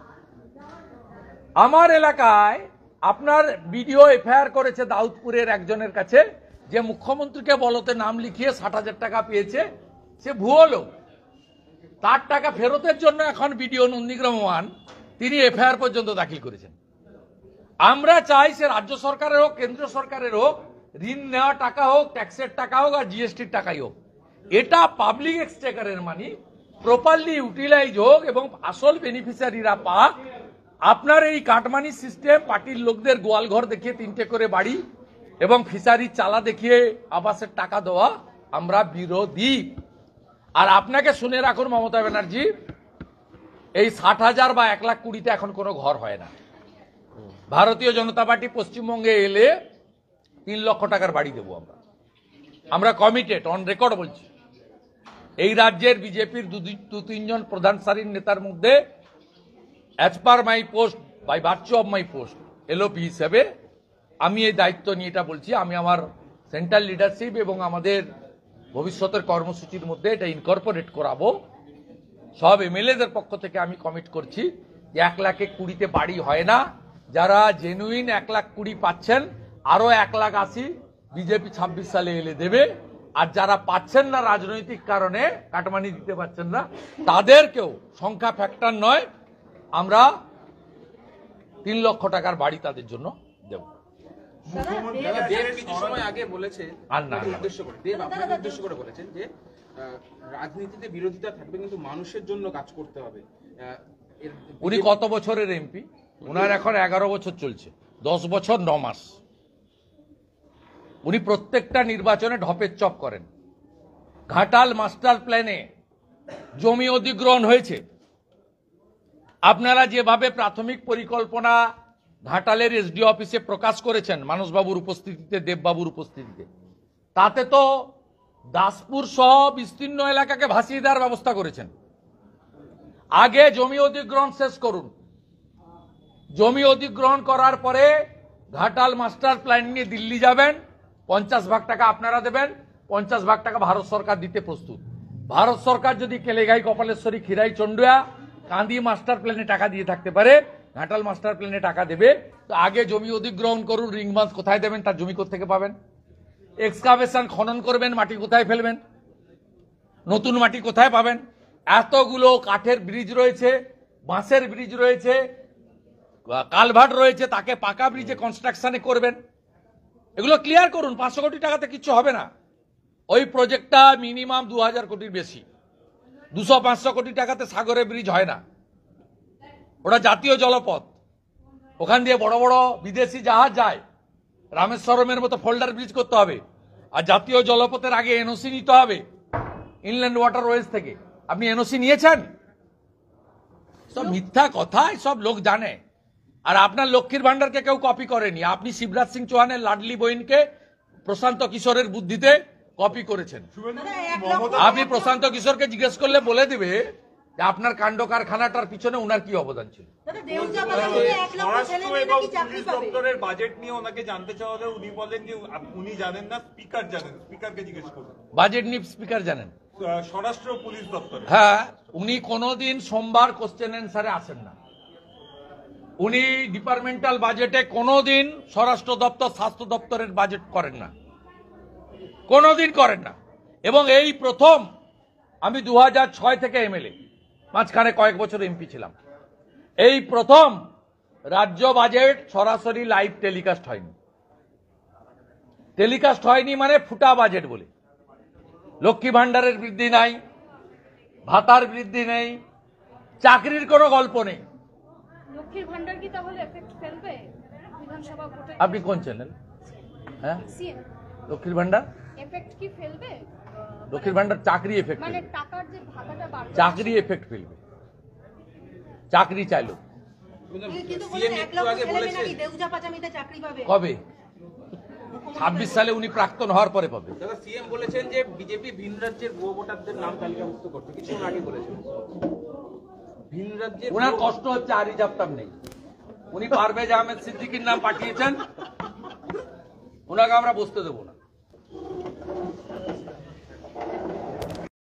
আমার এলাকায় আপনার বিডিও এফআইআর করেছে দাউদপুরের একজনের কাছে যে মুখ্যমন্ত্রীকে বলতে নাম লিখিয়ে 60,000 টাকা পেয়েছে, সে ভুয়ো লোক। তার টাকা ফেরতের জন্য এখন বিডিও নন্দীগ্রাম 1 তিনি এফআইআর পর্যন্ত দাখিল করেছেন। আমরা চাই সে রাজ্য সরকারের হোক, কেন্দ্র সরকারের হোক, ঋণ নেওয়া টাকা হোক, ট্যাক্সের টাকা হোক আর জিএসটির টাকাই হোক, এটা পাবলিক এক্সচেকারের মানি প্রপারলি ইউটিলাইজ হোক এবং আসল বেনিফিশিয়ারিরা পাক। আপনার এই কাটমানি সিস্টেম, পার্টির লোকদের গোয়াল ঘর দেখিয়ে 3টে করে বাড়ি এবং ফিশারি চালা দেখিয়ে আবাসের টাকা দেওয়া আমরা বিরোধী। আর আপনাকে শুনে রাখুন মমতা ব্যানার্জি, এই 60,000 বা 1,20,000 এখন কোনো ঘর হয় না। ভারতীয় জনতা পার্টি পশ্চিমবঙ্গে এলে 3 লক্ষ টাকার বাড়ি দেবো আমরা কমিটেড, অন রেকর্ড বলছি। এই রাজ্যের বিজেপির 2-3 জন প্রধান সারির নেতার মধ্যে as per my post, by virtue of my post, LOP হিসেবে আমি এই দায়িত্ব নিয়ে এটা বলছি, আমি আমার সেন্ট্রাল লিডারশিপ এবং আমাদের ভবিষ্যতের কর্মসূচির মধ্যে এটা ইনকর্পোরেট করাবো। সব এমএলএদের পক্ষ থেকে আমি কমিট করছি যে 1,20,000-তে বাড়ি হয় না। যারা জেনুইন 1,20,000 পাচ্ছেন, আরো 1,80,000 বিজেপি 26 সালে এলে দেবে। আর যারা পাচ্ছেন না রাজনৈতিক কারণে কাটমানি দিতে পারছেন না, তাদেরকেও সংখ্যা ফ্যাক্টর নয়, আমরা 3 লক্ষ টাকার বাড়ি তাদের জন্য দেব। দেব কিছু সময় আগে বলেছে, আর না, উদ্দেশ্য করে দেব আপনাকে উদ্দেশ্য করে বলেছেন যে রাজনীতিতে বিরোধিতা থাকবে কিন্তু মানুষের জন্য কাজ করতে হবে। উনি কত বছরের এমপি? উনার এখন 11 বছর চলছে, 10 বছর 9 মাস। উনি প্রত্যেকটা নির্বাচনে ঢপের চপ করেন। ঘাটাল মাস্টার প্ল্যানে জমি অধিগ্রহণ হয়েছে, আপনারা যেভাবে প্রাথমিক পরিকল্পনা ঘাটালের এসডি অফিসে প্রকাশ করেছেন মানসবাবুর উপস্থিতিতে, দেববাবুর উপস্থিতিতে, তাতে তো দাসপুর সহ বিস্তীর্ণ এলাকাকে ভাসিয়ে দেওয়ার ব্যবস্থা করেছেন। আগে জমি অধিগ্রহণ শেষ করুন, জমি অধিগ্রহণ করার পরে ঘাটাল মাস্টার প্ল্যান নিয়ে দিল্লি যাবেন, 50 ভাগ টাকা আপনারা দেবেন, 50 ভাগ টাকা ভারত সরকার দিতে প্রস্তুত। ভারত সরকার যদি কেলেঘাই, কপালেশ্বরী, খিরাই, চন্ডুয়া, কান্দি মাস্টার প্ল্যানে টাকা দিয়ে থাকতে পারে, ঘাটাল মাস্টার প্ল্যানে টাকা দেবে, তো আগে জমি অধিগ্রহণ করুন। রিং বাঁধ কোথায় দেবেন, তার জমি কোথেকে পাবেন? এক্সকাভেশন, খনন করবেন, মাটি কোথায় ফেলবেন, নতুন মাটি কোথায় পাবেন? এতগুলো কাঠের ব্রিজ রয়েছে, বাঁশের ব্রিজ রয়েছে, কালভার্ট রয়েছে, তাকে পাকা ব্রিজে কনস্ট্রাকশনে করবেন। এগুলো ক্লিয়ার করুন। 500 কোটি টাকাতে কিছু হবে না। ওই প্রজেক্টটা মিনিমাম 2000 কোটির বেশি। 200-500 কোটি টাকাতে সাগরে ব্রিজ হয় না, ওটা জাতীয় জলপথ। ওখান দিয়ে বড় বড় বিদেশি জাহাজ যায়। রামেশ্বরমের মতো ফোল্ডার ব্রিজ করতে হবে, আর জাতীয় জলপথের আগে এনওসি নিতে হবে ইনল্যান্ড ওয়াটারওয়েজ থেকে। আপনি এনওসি নিয়েছেন? সব মিথ্যা কথা, সব লোক জানে। আর আপনার লক্ষ্মীর ভান্ডারকে কেউ কপি করেনি। আপনি শিবরাজ সিং চৌহানের লাডলি বইনকে প্রশান্ত কিশোরের বুদ্ধিতে কপি করেছেন। আপনি প্রশান্ত কিশোরকে জিজ্ঞেস করলে বলে দিবে যে আপনার কাণ্ড কারখানাটার পিছনে উনার কি অবদান ছিল। স্বরাষ্ট্র এবং পুলিশ দপ্তরের বাজেট নিয়ে ওনাকে জানতে চাওয়া হলে উনি বলেন যে উনি জানেন না, স্পিকার জানেন, স্পিকারকে জিজ্ঞেস করুন। বাজেট নিয়ে স্পিকার জানেন? স্বরাষ্ট্র পুলিশ দপ্তর। হ্যাঁ, উনি কোনোদিন সোমবার কোশ্চেন অ্যান্সারে আসেন না। উনি ডিপার্টমেন্টাল বাজেটে কোনোদিন স্বরাষ্ট্র দপ্তর, স্বাস্থ্য দপ্তরের বাজেট করেন না, কোনোদিন করেন না। এবং এই প্রথম, আমি 2006 থেকে এমএলএ, মাঝখানে কয়েক বছর এমপি ছিলাম, এই প্রথম রাজ্য বাজেট সরাসরি লাইভ টেলিকাস্ট হয়নি। টেলিকাস্ট হয়নি মানে ফুটা বাজেট বলে। লক্ষ্মী ভান্ডারের বৃদ্ধি নাই, ভাতার বৃদ্ধি নেই, চাকরির কোনো গল্প নেই। লক্ষ্মীর ভান্ডার কি তাহলে এফেক্ট ফেলবে বিধানসভা ভোটে? আপনি কোন চ্যানেল? হ্যাঁ, সিএম লক্ষ্মীর ভান্ডার এফেক্ট কি ফেলবে? লক্ষ্মীর ভান্ডার চাকরি এফেক্ট মানে ফেলবে, টাকার যে ভাগাটা বাড়বে, চাকরি এফেক্ট ফেলবে। চাকরি চাইলো সিএম একটু আগে বলেছে কবে? 26 সালে উনি প্রাক্তন হওয়ার পরে পাবে। দাদা, সিএম বলেছেন যে বিজেপি ভিন রাজ্যের ভুয়ো ভোটারদের নাম তালিকাভুক্ত করছে, কিছু আগে বলেছেন। ভিন রাজ্যের ওনার কষ্ট হচ্ছে, আর রিজার্ভ নেই। উনি পারভেজ আহমেদ সিদ্দিকীর নাম পাঠিয়েছেন, ওনাকে আমরা বসতে দেবো না।